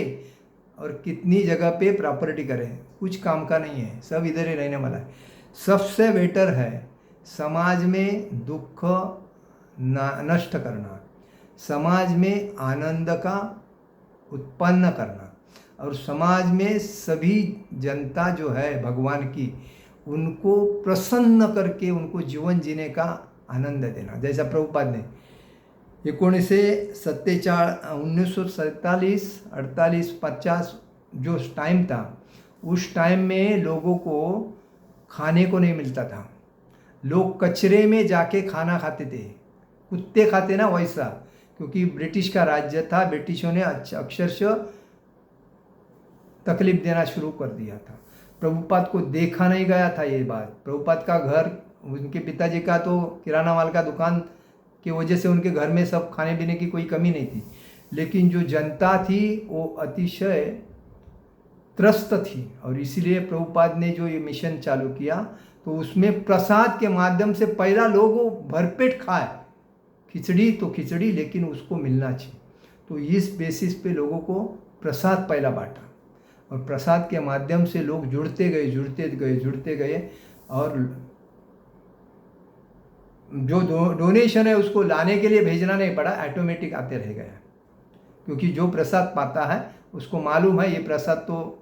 और कितनी जगह पे प्रॉपर्टी करे, कुछ काम का नहीं है, सब इधर ही रहने वाला है। सबसे बेटर है समाज में दुख नष्ट करना, समाज में आनंद का उत्पन्न करना, और समाज में सभी जनता जो है भगवान की, उनको प्रसन्न करके उनको जीवन जीने का आनंद देना। जैसा प्रभुपाद ने 1947, 48, 50 जो टाइम था, उस टाइम में लोगों को खाने को नहीं मिलता था, लोग कचरे में जाके खाना खाते थे, कुत्ते खाते ना वैसा, क्योंकि ब्रिटिश का राज्य था। ब्रिटिशों ने अक्षरशः तकलीफ देना शुरू कर दिया था। प्रभुपाद को देखा नहीं गया था ये बात। प्रभुपाद का घर, उनके पिताजी का तो किराना माल का दुकान की वजह से उनके घर में सब खाने पीने की कोई कमी नहीं थी, लेकिन जो जनता थी वो अतिशय त्रस्त थी, और इसीलिए प्रभुपाद ने जो ये मिशन चालू किया तो उसमें प्रसाद के माध्यम से पहला लोग वो भरपेट खाए, खिचड़ी तो खिचड़ी, लेकिन उसको मिलना चाहिए। तो इस बेसिस पे लोगों को प्रसाद पहला बांटा, और प्रसाद के माध्यम से लोग जुड़ते गए, और जो डोनेशन है उसको लाने के लिए भेजना नहीं पड़ा, ऑटोमेटिक आते रह गया, क्योंकि जो प्रसाद पाता है उसको मालूम है ये प्रसाद तो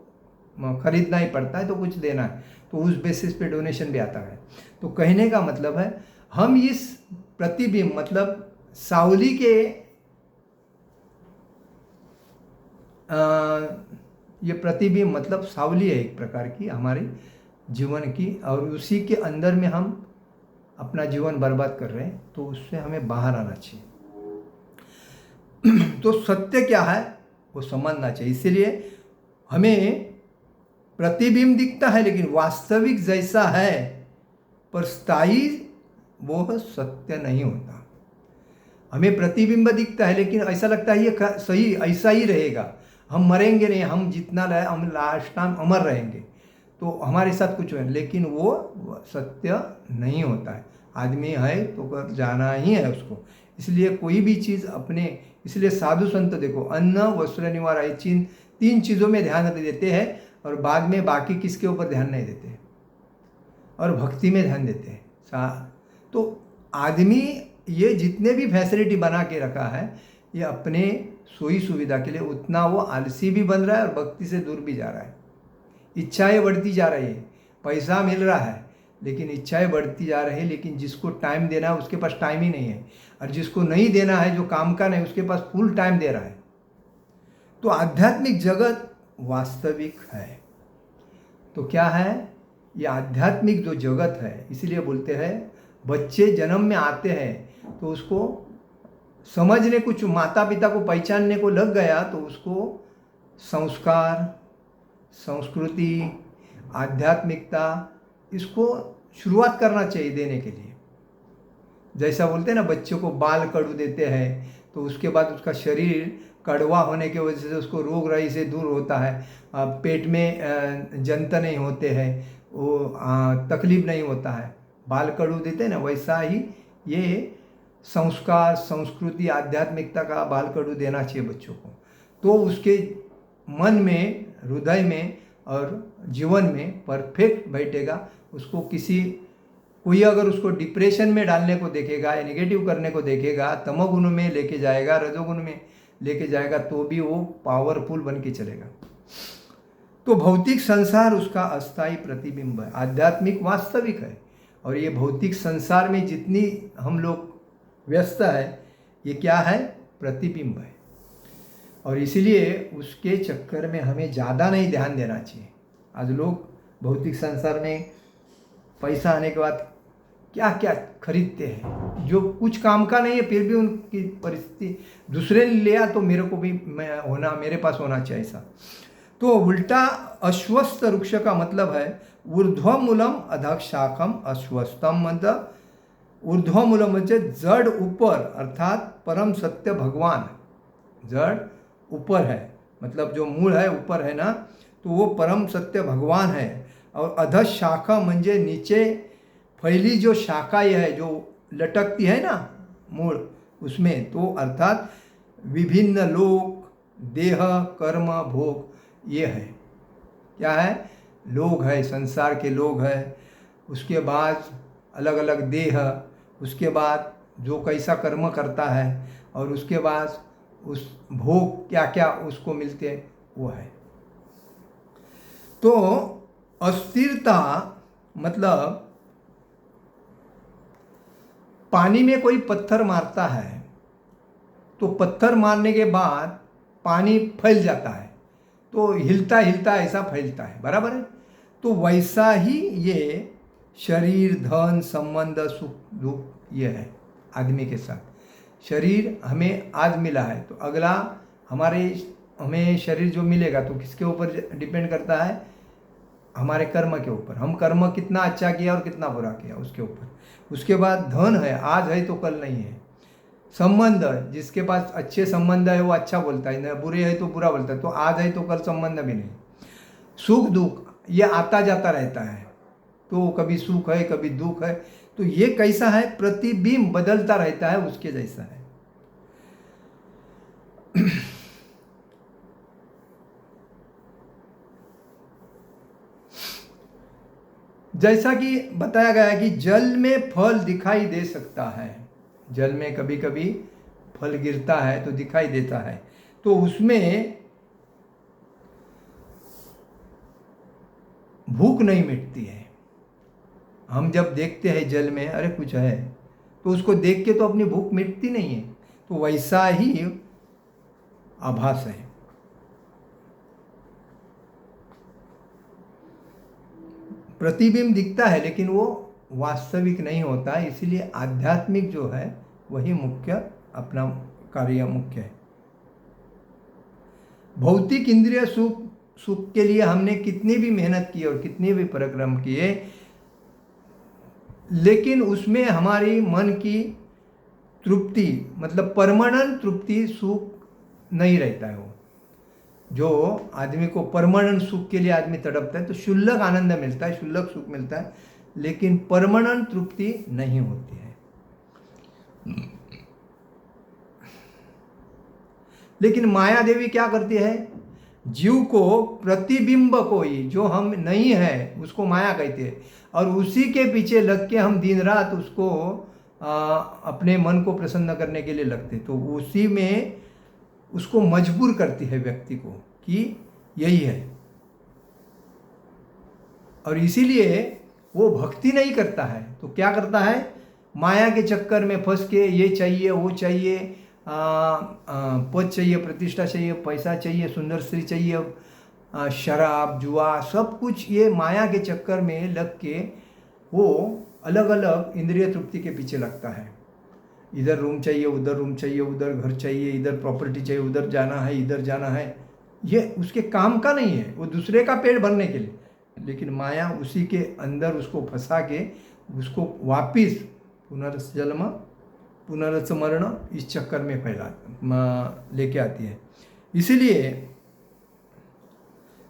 खरीदना ही पड़ता है, तो कुछ देना है, तो उस बेसिस पे डोनेशन भी आता है। तो कहने का मतलब है हम इस प्रतिबिंब, मतलब सावली के ये प्रतिबिंब मतलब सावली है एक प्रकार की हमारे जीवन की, और उसी के अंदर में हम अपना जीवन बर्बाद कर रहे हैं, तो उससे हमें बाहर आना चाहिए। तो सत्य क्या है वो समझना चाहिए। इसीलिए हमें प्रतिबिंब दिखता है, लेकिन वास्तविक जैसा है पर स्थायी वो सत्य नहीं होता। हमें प्रतिबिंब दिखता है, लेकिन ऐसा लगता है ये सही, ऐसा ही रहेगा, हम मरेंगे नहीं, हम जितना रहे हम लास्ट टाइम अमर रहेंगे, तो हमारे साथ कुछ हो, लेकिन वो सत्य नहीं होता है। आदमी है तो कर जाना ही है उसको। इसलिए कोई भी चीज़ अपने, इसलिए साधु संत देखो अन्न वस्त्र निवार ये तीन चीज़ों में ध्यान देते हैं, और बाद में बाकी किसके ऊपर ध्यान नहीं देते, और भक्ति में ध्यान देते हैं। तो आदमी ये जितने भी फैसिलिटी बना के रखा है ये अपने सोई सुविधा के लिए, उतना वो आलसी भी बन रहा है और भक्ति से दूर भी जा रहा है। इच्छाएं बढ़ती जा रही है, पैसा मिल रहा है लेकिन इच्छाएं बढ़ती जा रही है, लेकिन जिसको टाइम देना है उसके पास टाइम ही नहीं है, और जिसको नहीं देना है, जो काम का नहीं, उसके पास फुल टाइम दे रहा है। तो आध्यात्मिक जगत वास्तविक है। तो क्या है ये आध्यात्मिक जो जगत है, इसीलिए बोलते हैं बच्चे जन्म में आते हैं तो उसको समझने, कुछ माता पिता को पहचानने को लग गया, तो उसको संस्कार, संस्कृति, आध्यात्मिकता, इसको शुरुआत करना चाहिए देने के लिए। जैसा बोलते हैं ना, बच्चों को बाल कड़ू देते हैं तो उसके बाद उसका शरीर कड़वा होने की वजह से उसको रोग राई से दूर होता है, पेट में जंत नहीं होते हैं, वो तकलीफ नहीं होता है, बाल कड़ू देते हैं ना, वैसा ही ये संस्कार, संस्कृति, आध्यात्मिकता का बाल कड़ू देना चाहिए बच्चों को। तो उसके मन में, हृदय में और जीवन में परफेक्ट बैठेगा। उसको कोई अगर उसको डिप्रेशन में डालने को देखेगा या नेगेटिव करने को देखेगा, तमोगुण में लेके जाएगा, रजोगुण में लेके जाएगा, तो भी वो पावरफुल बन के चलेगा। तो भौतिक संसार उसका अस्थायी प्रतिबिंब है, आध्यात्मिक वास्तविक है। और ये भौतिक संसार में जितनी हम लोग व्यस्त है, ये क्या है, प्रतिबिंब है। और इसीलिए उसके चक्कर में हमें ज़्यादा नहीं ध्यान देना चाहिए। आज लोग भौतिक संसार में पैसा आने के बाद क्या क्या खरीदते हैं जो कुछ काम का नहीं है, फिर भी उनकी परिस्थिति, दूसरे ने लिया तो मेरे को भी मेरे पास होना चाहिए ऐसा। तो उल्टा अश्वस्थ वृक्ष का मतलब है ऊर्ध्वमूलम अधशाखम अश्वस्थम, मतलब ऊर्ध्वमूलम म्हणजे जड़ ऊपर, अर्थात परम सत्य भगवान, जड़ ऊपर है, मतलब जो मूल है ऊपर है ना, तो वो परम सत्य भगवान है। और अध शाखा म्हणजे नीचे फैली जो शाखा ये है, जो लटकती है ना मूल, उसमें तो अर्थात विभिन्न लोक, देह, कर्म, भोग, ये है क्या है, लोग हैं, संसार के लोग हैं, उसके बाद अलग अलग देह, उसके बाद जो कैसा कर्म करता है, और उसके बाद उस भोग क्या क्या उसको मिलते हैं, वो है। तो अस्थिरता मतलब पानी में कोई पत्थर मारता है तो पत्थर मारने के बाद पानी फैल जाता है, तो हिलता हिलता ऐसा फैलता है, बराबर है। तो वैसा ही ये शरीर, धन, संबंध, सुख दुख ये है आदमी के साथ। शरीर हमें आज मिला है, तो अगला हमें शरीर जो मिलेगा तो किसके ऊपर डिपेंड करता है? हमारे कर्म के ऊपर। हम कर्म कितना अच्छा किया और कितना बुरा किया उसके ऊपर। उसके बाद धन है, आज है तो कल नहीं है। संबंध, जिसके पास अच्छे संबंध है वो अच्छा बोलता है, न बुरे है तो बुरा बोलता है, तो आज है तो कल संबंध भी नहीं। सुख दुख ये आता जाता रहता है, तो कभी सुख है कभी दुख है, तो ये कैसा है? प्रतिबिंब बदलता रहता है, उसके जैसा है। जैसा कि बताया गया है कि जल में फल दिखाई दे सकता है, जल में कभी कभी फल गिरता है तो दिखाई देता है, तो उसमें भूख नहीं मिटती है। हम जब देखते हैं जल में अरे कुछ है, तो उसको देख के तो अपनी भूख मिटती नहीं है, तो वैसा ही आभास है। प्रतिबिंब दिखता है लेकिन वो वास्तविक नहीं होता है, इसीलिए आध्यात्मिक जो है वही मुख्य, अपना कार्य मुख्य है। भौतिक इंद्रिय सुख के लिए हमने कितनी भी मेहनत की और कितने भी परिश्रम किए, लेकिन उसमें हमारी मन की तृप्ति मतलब परमानेंट तृप्ति सुख नहीं रहता है। वो जो आदमी को परमानेंट सुख के लिए आदमी तड़पता है तो क्षुल्लक आनंद मिलता है, क्षुल्लक सुख मिलता है, लेकिन परमानेंट तृप्ति नहीं होती है। लेकिन माया देवी क्या करती है? जीव को प्रतिबिंब कोई जो हम नहीं है उसको माया कहते हैं, और उसी के पीछे लग के हम दिन रात उसको अपने मन को प्रसन्न करने के लिए लगते, तो उसी में उसको मजबूर करती है व्यक्ति को कि यही है, और इसीलिए वो भक्ति नहीं करता है। तो क्या करता है? माया के चक्कर में फंस के ये चाहिए वो चाहिए, पद चाहिए, प्रतिष्ठा चाहिए, पैसा चाहिए, सुंदर स्त्री चाहिए, शराब जुआ सब कुछ, ये माया के चक्कर में लग के वो अलग अलग इंद्रिय तृप्ति के पीछे लगता है। इधर रूम चाहिए, उधर रूम चाहिए, उधर घर चाहिए, इधर प्रॉपर्टी चाहिए, उधर जाना है, इधर जाना है। ये उसके काम का नहीं है, वो दूसरे का पेट भरने के लिए, लेकिन माया उसी के अंदर उसको फंसा के उसको वापिस पुनर्जन्म पुनर्स्मरण इस चक्कर में फैला लेके आती है। इसीलिए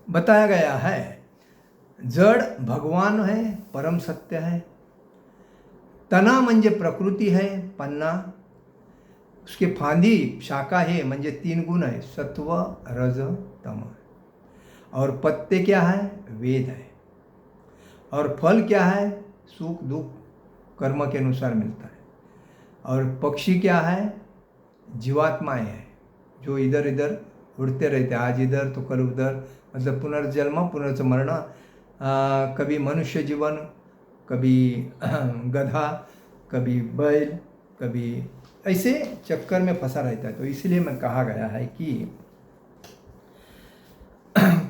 बताया गया है जड़ भगवान है, परम सत्य है, तना म्हणजे प्रकृती है, पन्ना उसके फांदी शाखा है म्हणजे 3 गुण है, सत्व रज तम, और पत्ते क्या है? वेद है, और फल क्या है? सुख दुख कर्म के अनुसार मिलता है, और पक्षी क्या है? जीवात्माएं हैं जो इधर इधर उड़ते रहते हैं, आज इधर तो कल उधर, मतलब पुनर्जन्म पुनर्स्मरण, कभी मनुष्य जीवन, कभी गधा, कभी बैल, कभी ऐसे चक्कर में फंसा रहता है। तो इसलिए मैं कहा गया है कि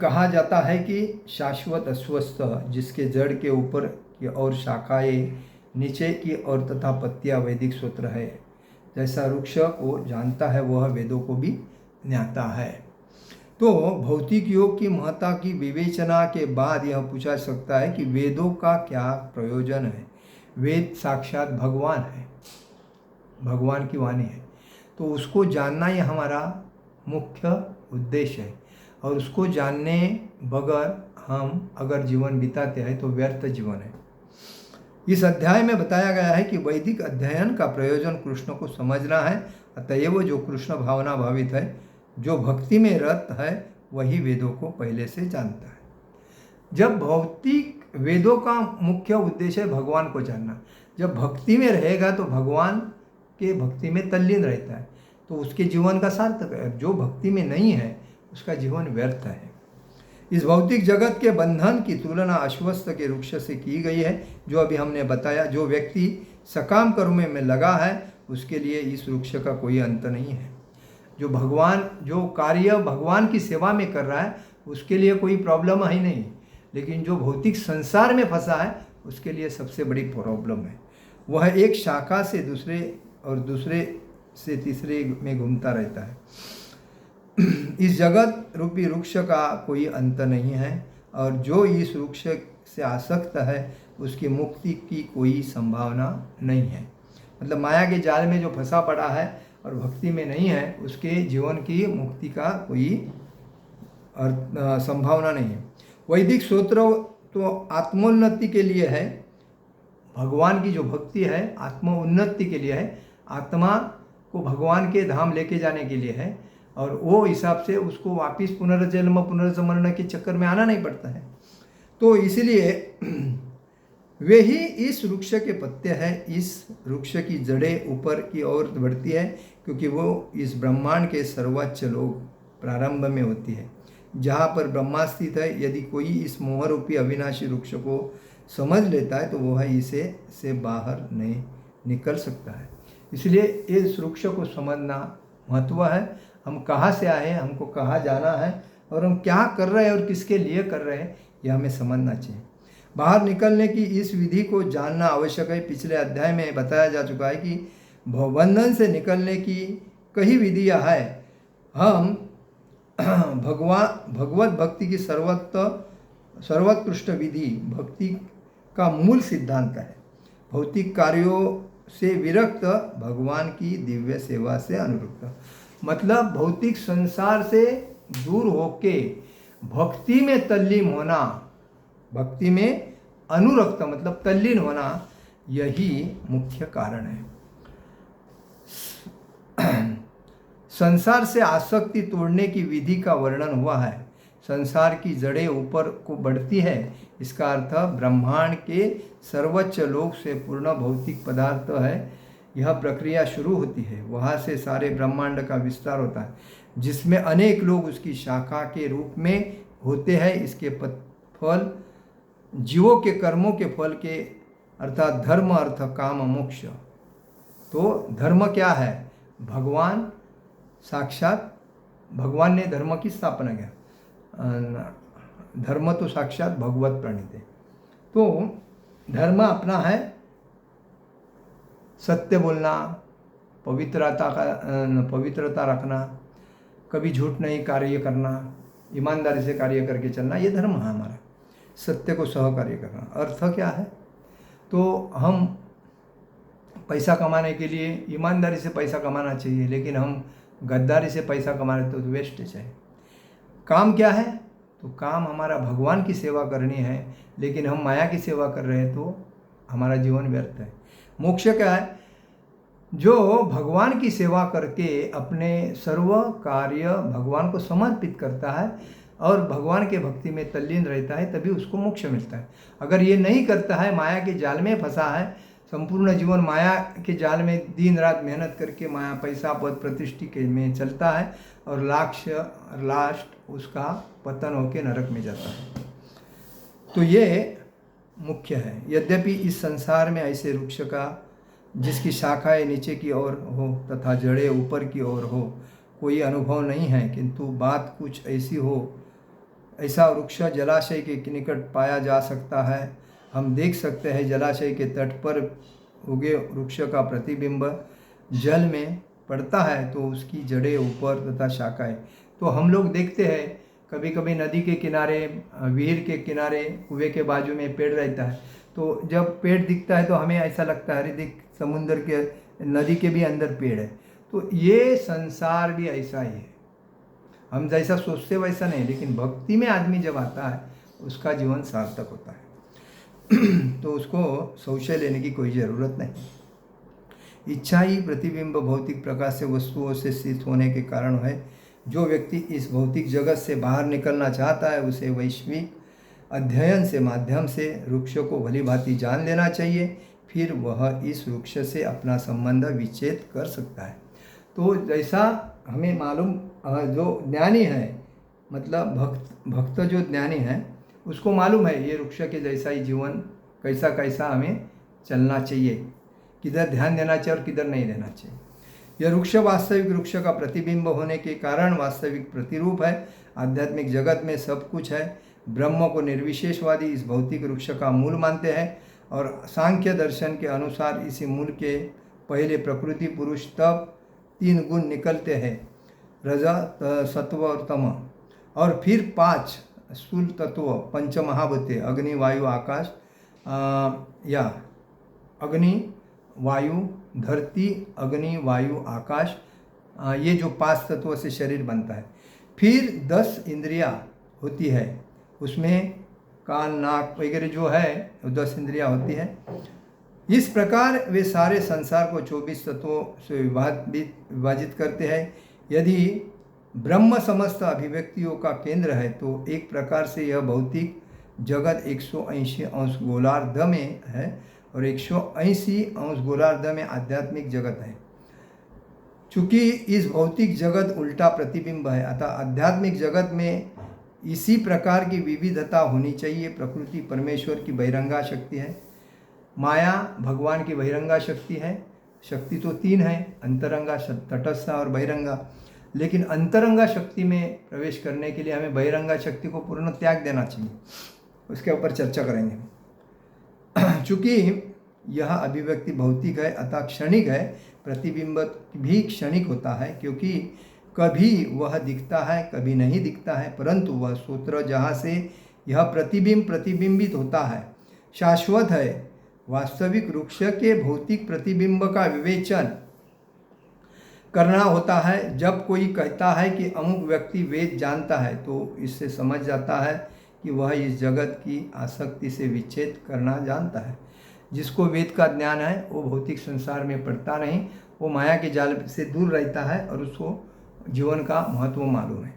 कहा जाता है कि शाश्वत अस्वस्थ जिसके जड़ के ऊपर की और शाखाएं नीचे की और तथा पत्तियां वैदिक सूत्र है, जैसा वृक्ष को जानता है वह वेदों को भी ज्ञाता है। तो भौतिक योग की महत्ता की विवेचना के बाद यह पूछा सकता है कि वेदों का क्या प्रयोजन है? वेद साक्षात भगवान है, भगवान की वाणी है, तो उसको जानना ही हमारा मुख्य उद्देश्य है, और उसको जानने बगैर हम अगर जीवन बिताते हैं तो व्यर्थ जीवन है। इस अध्याय में बताया गया है कि वैदिक अध्ययन का प्रयोजन कृष्ण को समझना है, अतएव जो कृष्ण भावना भावित है, जो भक्ति में रत है, वही वेदों को पहले से जानता है। जब भौतिक वेदों का मुख्य उद्देश्य है भगवान को जानना, जब भक्ति में रहेगा तो भगवान के भक्ति में तल्लीन रहता है, तो उसके जीवन का सार्थक है। जो भक्ति में नहीं है उसका जीवन व्यर्थ है। इस भौतिक जगत के बंधन की तुलना अश्वत्थ के वृक्ष से की गई है, जो अभी हमने बताया। जो व्यक्ति सकाम कर्म में लगा है उसके लिए इस वृक्ष का कोई अंत नहीं है। जो कार्य भगवान की सेवा में कर रहा है उसके लिए कोई प्रॉब्लम ही नहीं, लेकिन जो भौतिक संसार में फंसा है उसके लिए सबसे बड़ी प्रॉब्लम है। वह एक शाखा से दूसरे और दूसरे से तीसरे में घूमता रहता है। इस जगत रूपी वृक्ष का कोई अंत नहीं है, और जो इस वृक्ष से आसक्त है उसकी मुक्ति की कोई संभावना नहीं है। मतलब माया के जाल में जो फंसा पड़ा है और भक्ति में नहीं है उसके जीवन की मुक्ति का कोई संभावना नहीं है। वैदिक सूत्र तो आत्मोन्नति के लिए है, भगवान की जो भक्ति है आत्मोन्नति के लिए है, आत्मा को भगवान के धाम लेके जाने के लिए है, और वो हिसाब से उसको वापिस पुनर्जन्म पुनर्जमरण के चक्कर में आना नहीं पड़ता है। तो इसलिए वे ही इस वृक्ष के पत्ते हैं। इस वृक्ष की जड़ें ऊपर की ओर बढ़ती है क्योंकि वो इस ब्रह्मांड के सर्वोच्च लोक प्रारंभ में होती है, जहाँ पर ब्रह्मा स्थित है। यदि कोई इस मोह रूपी अविनाशी वृक्ष को समझ लेता है तो वह इसे से बाहर नहीं निकल सकता है। इसलिए इस वृक्ष को समझना महत्व है। हम कहाँ से आए हैं, हमको कहाँ जाना है, और हम क्या कर रहे हैं और किसके लिए कर रहे हैं, यह हमें समझना चाहिए। बाहर निकलने की इस विधि को जानना आवश्यक है। पिछले अध्याय में बताया जा चुका है कि भवबंधन से निकलने की कई विधियाँ है। हम भगवत भक्ति की सर्वोत्कृष्ट विधि भक्ति का मूल सिद्धांत है। भौतिक कार्यों से विरक्त, भगवान की दिव्य सेवा से अनुरक्त। मतलब भौतिक संसार से दूर होके भक्ति में तल्लीन होना, भक्ति में अनुरक्त मतलब तल्लीन होना, यही मुख्य कारण है। संसार से आसक्ति तोड़ने की विधि का वर्णन हुआ है। संसार की जड़ें ऊपर को बढ़ती है, इसका अर्थ ब्रह्मांड के सर्वोच्च लोक से पूर्ण भौतिक पदार्थ है। यह प्रक्रिया शुरू होती है, वहाँ से सारे ब्रह्मांड का विस्तार होता है, जिसमें अनेक लोग उसकी शाखा के रूप में होते हैं। इसके फल जीवों के कर्मों के फल के अर्थात धर्म, अर्थ, काम, मोक्ष। तो धर्म क्या है? भगवान साक्षात, भगवान ने धर्म की स्थापना किया। धर्म तो साक्षात भगवत प्रणीत है। तो धर्म अपना है सत्य बोलना, पवित्रता रखना, कभी झूठ नहीं कार्य करना, ईमानदारी से कार्य करके चलना, ये धर्म है हमारा। सत्य को सहकार्य करना। अर्थ क्या है? तो हम पैसा कमाने के लिए ईमानदारी से पैसा कमाना चाहिए, लेकिन हम गद्दारी से पैसा कमा रहे तो वेस्टेज है। काम क्या है? तो काम हमारा भगवान की सेवा करनी है, लेकिन हम माया की सेवा कर रहे हैं तो हमारा जीवन व्यर्थ है। मोक्ष क्या है? जो भगवान की सेवा करके अपने सर्व कार्य भगवान को समर्पित करता है और भगवान के भक्ति में तल्लीन रहता है, तभी उसको मोक्ष मिलता है। अगर ये नहीं करता है, माया के जाल में फंसा है, संपूर्ण जीवन माया के जाल में दिन रात मेहनत करके माया पैसा पद प्रतिष्ठा में चलता है और लास्ट उसका पतन होकर नरक में जाता है। तो ये मुख्य है। यद्यपि इस संसार में ऐसे वृक्ष का जिसकी शाखाएं नीचे की ओर हो तथा जड़ें ऊपर की ओर हो कोई अनुभव नहीं है, किंतु बात कुछ ऐसी हो, ऐसा वृक्ष जलाशय के निकट पाया जा सकता है। हम देख सकते हैं जलाशय के तट पर उगे वृक्ष का प्रतिबिंब जल में पड़ता है तो उसकी जड़ें ऊपर तथा शाखाएं। तो हम लोग देखते हैं कभी कभी नदी के किनारे, विहीर के किनारे, कुएं के बाजू में पेड़ रहता है, तो जब पेड़ दिखता है तो हमें ऐसा लगता है अरे देख समुद्र के, नदी के भी अंदर पेड़ है। तो ये संसार भी ऐसा ही है, हम जैसा सोचते वैसा नहीं, लेकिन भक्ति में आदमी जब आता है उसका जीवन सार्थक होता है। तो उसको संशय लेने की कोई ज़रूरत नहीं। इच्छा ही प्रतिबिंब भौतिक प्रकाश से वस्तुओं से स्थित होने के कारण है। जो व्यक्ति इस भौतिक जगत से बाहर निकलना चाहता है उसे वैश्विक अध्ययन से माध्यम से वृक्ष को भली भांति जान लेना चाहिए, फिर वह इस वृक्ष से अपना संबंध विच्छेद कर सकता है। तो जैसा हमें मालूम, जो ज्ञानी है मतलब भक्त जो ज्ञानी है उसको मालूम है ये वृक्ष के जैसा ही जीवन कैसा कैसा हमें चलना चाहिए, किधर ध्यान देना चाहिए और किधर नहीं देना चाहिए। यह वृक्ष वास्तविक वृक्ष का प्रतिबिंब होने के कारण वास्तविक प्रतिरूप है। आध्यात्मिक जगत में सब कुछ है। ब्रह्म को निर्विशेषवादी इस भौतिक वृक्ष का मूल मानते हैं और सांख्य दर्शन के अनुसार इसी मूल के पहले प्रकृति पुरुष तब 3 गुण निकलते हैं, रज सत्व और तम, और फिर 5 स्थूल तत्व पंचमहाभूते अग्नि वायु आकाश, या अग्नि वायु धरती अग्नि वायु आकाश, ये जो 5 तत्वों से शरीर बनता है। फिर 10 इंद्रियां होती है, उसमें कान नाक वगैरह जो है 10 इंद्रियां होती है। इस प्रकार वे सारे संसार को 24 तत्वों से विभाजित करते हैं। यदि ब्रह्म समस्त अभिव्यक्तियों का केंद्र है तो एक प्रकार से यह भौतिक जगत 180 अंश गोलार्ध में है और 180 अंश गोलार्ध में आध्यात्मिक जगत है। चूँकि इस भौतिक जगत उल्टा प्रतिबिंब है, अतः आध्यात्मिक जगत में इसी प्रकार की विविधता होनी चाहिए। प्रकृति परमेश्वर की बहिरंगा शक्ति है, माया भगवान की बहिरंगा शक्ति है। शक्ति तो 3 है, अंतरंगा, तटस्थ और बहिरंगा। लेकिन अंतरंगा शक्ति में प्रवेश करने के लिए हमें बहिरंगा शक्ति को पूर्ण त्याग देना चाहिए, उसके ऊपर चर्चा करेंगे। चूँकि यह अभिव्यक्ति भौतिक है अतः क्षणिक है, प्रतिबिंब भी क्षणिक होता है, क्योंकि कभी वह दिखता है कभी नहीं दिखता है, परंतु वह सूत्र जहाँ से यह प्रतिबिंबित होता है शाश्वत है। वास्तविक वृक्ष के भौतिक प्रतिबिंब का विवेचन करना होता है। जब कोई कहता है कि अमुक व्यक्ति वेद जानता है तो इससे समझ जाता है कि वह इस जगत की आसक्ति से विच्छेद करना जानता है। जिसको वेद का ज्ञान है वो भौतिक संसार में पड़ता नहीं, वो माया के जाल से दूर रहता है और उसको जीवन का महत्व मालूम है।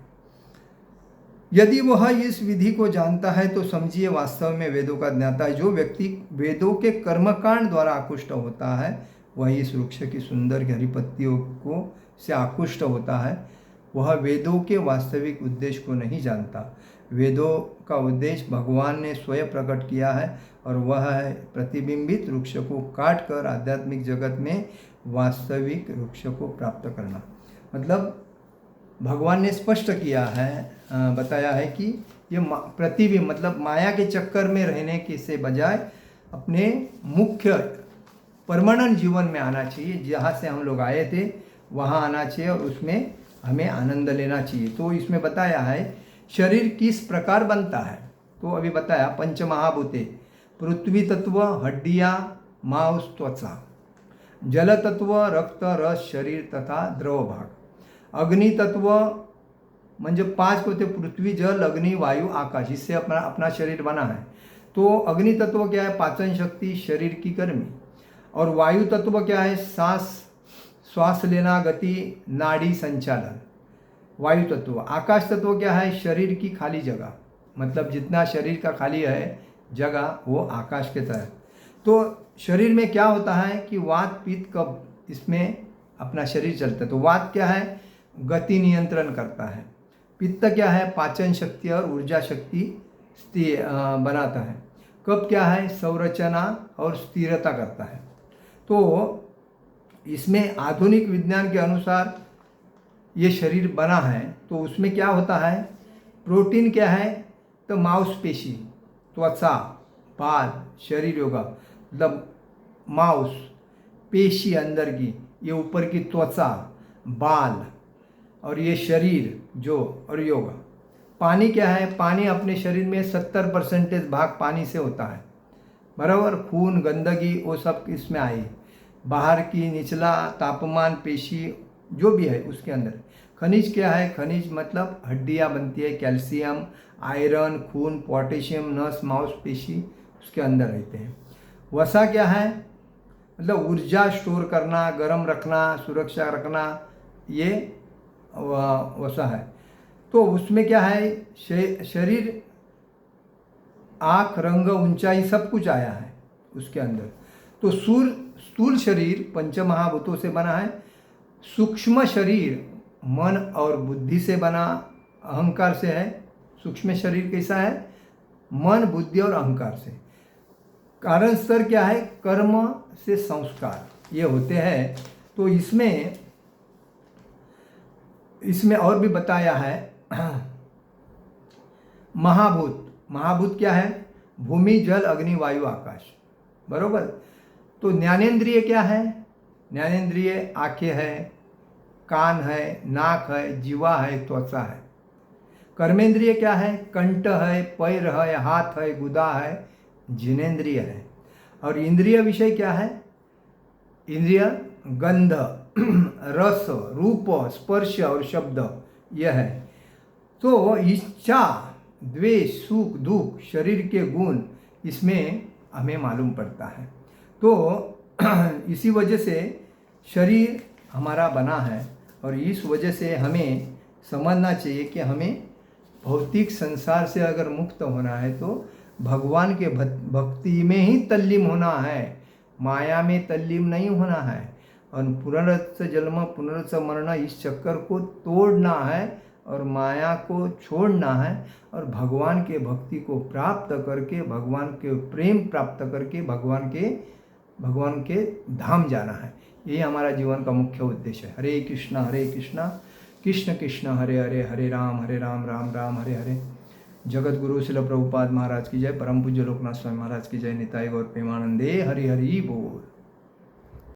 यदि वह इस विधि को जानता है तो समझिए वास्तव में वेदों का ज्ञाता है। जो व्यक्ति वेदों के कर्मकांड द्वारा आकृष्ट होता है वह इस वृक्ष की सुंदर हरी पत्तियों को से आकृष्ट होता है। वह वेदों के वास्तविक उद्देश्य को नहीं जानता। वेदों का उद्देश्य भगवान ने स्वयं प्रकट किया है और वह है प्रतिबिंबित वृक्ष को काट कर आध्यात्मिक जगत में वास्तविक वृक्ष को प्राप्त करना। मतलब भगवान ने स्पष्ट किया है, बताया है कि ये प्रतिबिंब मतलब माया के चक्कर में रहने के से बजाय अपने मुख्य परमानेंट जीवन में आना चाहिए। जहाँ से हम लोग आए थे वहाँ आना चाहिए और उसमें हमें आनंद लेना चाहिए। तो इसमें बताया है शरीर किस प्रकार बनता है, तो अभी बताया पंचमहाभूते पृथ्वी तत्व हड्डियाँ मांस त्वचा, जल तत्व रक्त रस शरीर तथा द्रव भाग, अग्नि तत्व म्हणजे 5 होते पृथ्वी जल अग्नि वायु आकाश, इससे अपना शरीर बना है। तो अग्नि तत्व क्या है, पाचन शक्ति शरीर की गर्मी, और वायु तत्व क्या है, श्वास लेना गति नाड़ी संचालन वायु तत्व। आकाश तत्व क्या है, शरीर की खाली जगह, मतलब जितना शरीर का खाली है जगह वो आकाश के तहत। तो शरीर में क्या होता है कि वात पित्त कब इसमें अपना शरीर चलता है। तो वात क्या है, गति नियंत्रण करता है। पित्त क्या है, पाचन शक्ति और ऊर्जा शक्ति बनाता है। कब क्या है, संरचना और स्थिरता करता है। तो इसमें आधुनिक विज्ञान के अनुसार ये शरीर बना है। तो उसमें क्या होता है, प्रोटीन क्या है, तो मांसपेशी, त्वचा, बाल, शरीर योगा मतलब मांस पेशी अंदर की, ये ऊपर की त्वचा, बाल और ये शरीर जो और योगा। पानी क्या है, पानी अपने शरीर में 70% भाग पानी से होता है, बराबर। खून गंदगी वो सब इसमें आई, बाहर की निचला तापमान पेशी जो भी है उसके अंदर। खनिज क्या है, खनिज मतलब हड्डियाँ बनती है, कैल्शियम आयरन खून पोटेशियम नस मांसपेशी उसके अंदर रहते हैं। वसा क्या है, मतलब ऊर्जा स्टोर करना, गर्म रखना, सुरक्षा रखना, ये वसा है। तो उसमें क्या है, शरीर आँख, रंग, ऊंचाई सब कुछ आया है उसके अंदर। तो स्थूल शरीर पंचमहाभूतों से बना है, सूक्ष्म शरीर मन और बुद्धि से बना, अहंकार से है। सूक्ष्म शरीर कैसा है? मन, बुद्धि और अहंकार से। कारण स्तर क्या है? कर्म से संस्कार ये होते हैं। तो इसमें और भी बताया है महाभूत क्या है? भूमि, जल, अग्नि, वायु, आकाश, बरोबर। तो ज्ञानेंद्रिय क्या है? ज्ञानेंद्रिय आंखें है, कान है, नाक है, जीवा है, त्वचा है। कर्मेंद्रिय क्या है? कंठ है, पैर है, हाथ है, गुदा है, जिनेंद्रिय है। और इंद्रिय विषय क्या है? इंद्रिय गंध, रस, रूप, स्पर्श और शब्द यह है। तो इच्छा, द्वेष, सुख, दुख, शरीर के गुण इसमें हमें मालूम पड़ता है। तो इसी वजह से शरीर हमारा बना है और इस वजह से हमें समझना चाहिए कि हमें भौतिक संसार से अगर मुक्त होना है तो भगवान के भक्ति में ही तल्लीन होना है, माया में तल्लीन नहीं होना है। और पुनरुत्थ जन्म पुनरुत्थ मरण इस चक्कर को तोड़ना है और माया को छोड़ना है और भगवान के भक्ति को प्राप्त करके, भगवान के प्रेम प्राप्त करके भगवान के धाम जाना है। यही हमारा जीवन का मुख्य उद्देश्य है। हरे कृष्णा कृष्ण कृष्ण हरे हरे, हरे राम राम राम हरे हरे। जगत गुरु शिल प्रभुपाद महाराज की जय, परम पूज्य लोकनाथ स्वामी महाराज की जय। निताई गौर प्रेमानंदे, हरि हरि बोल।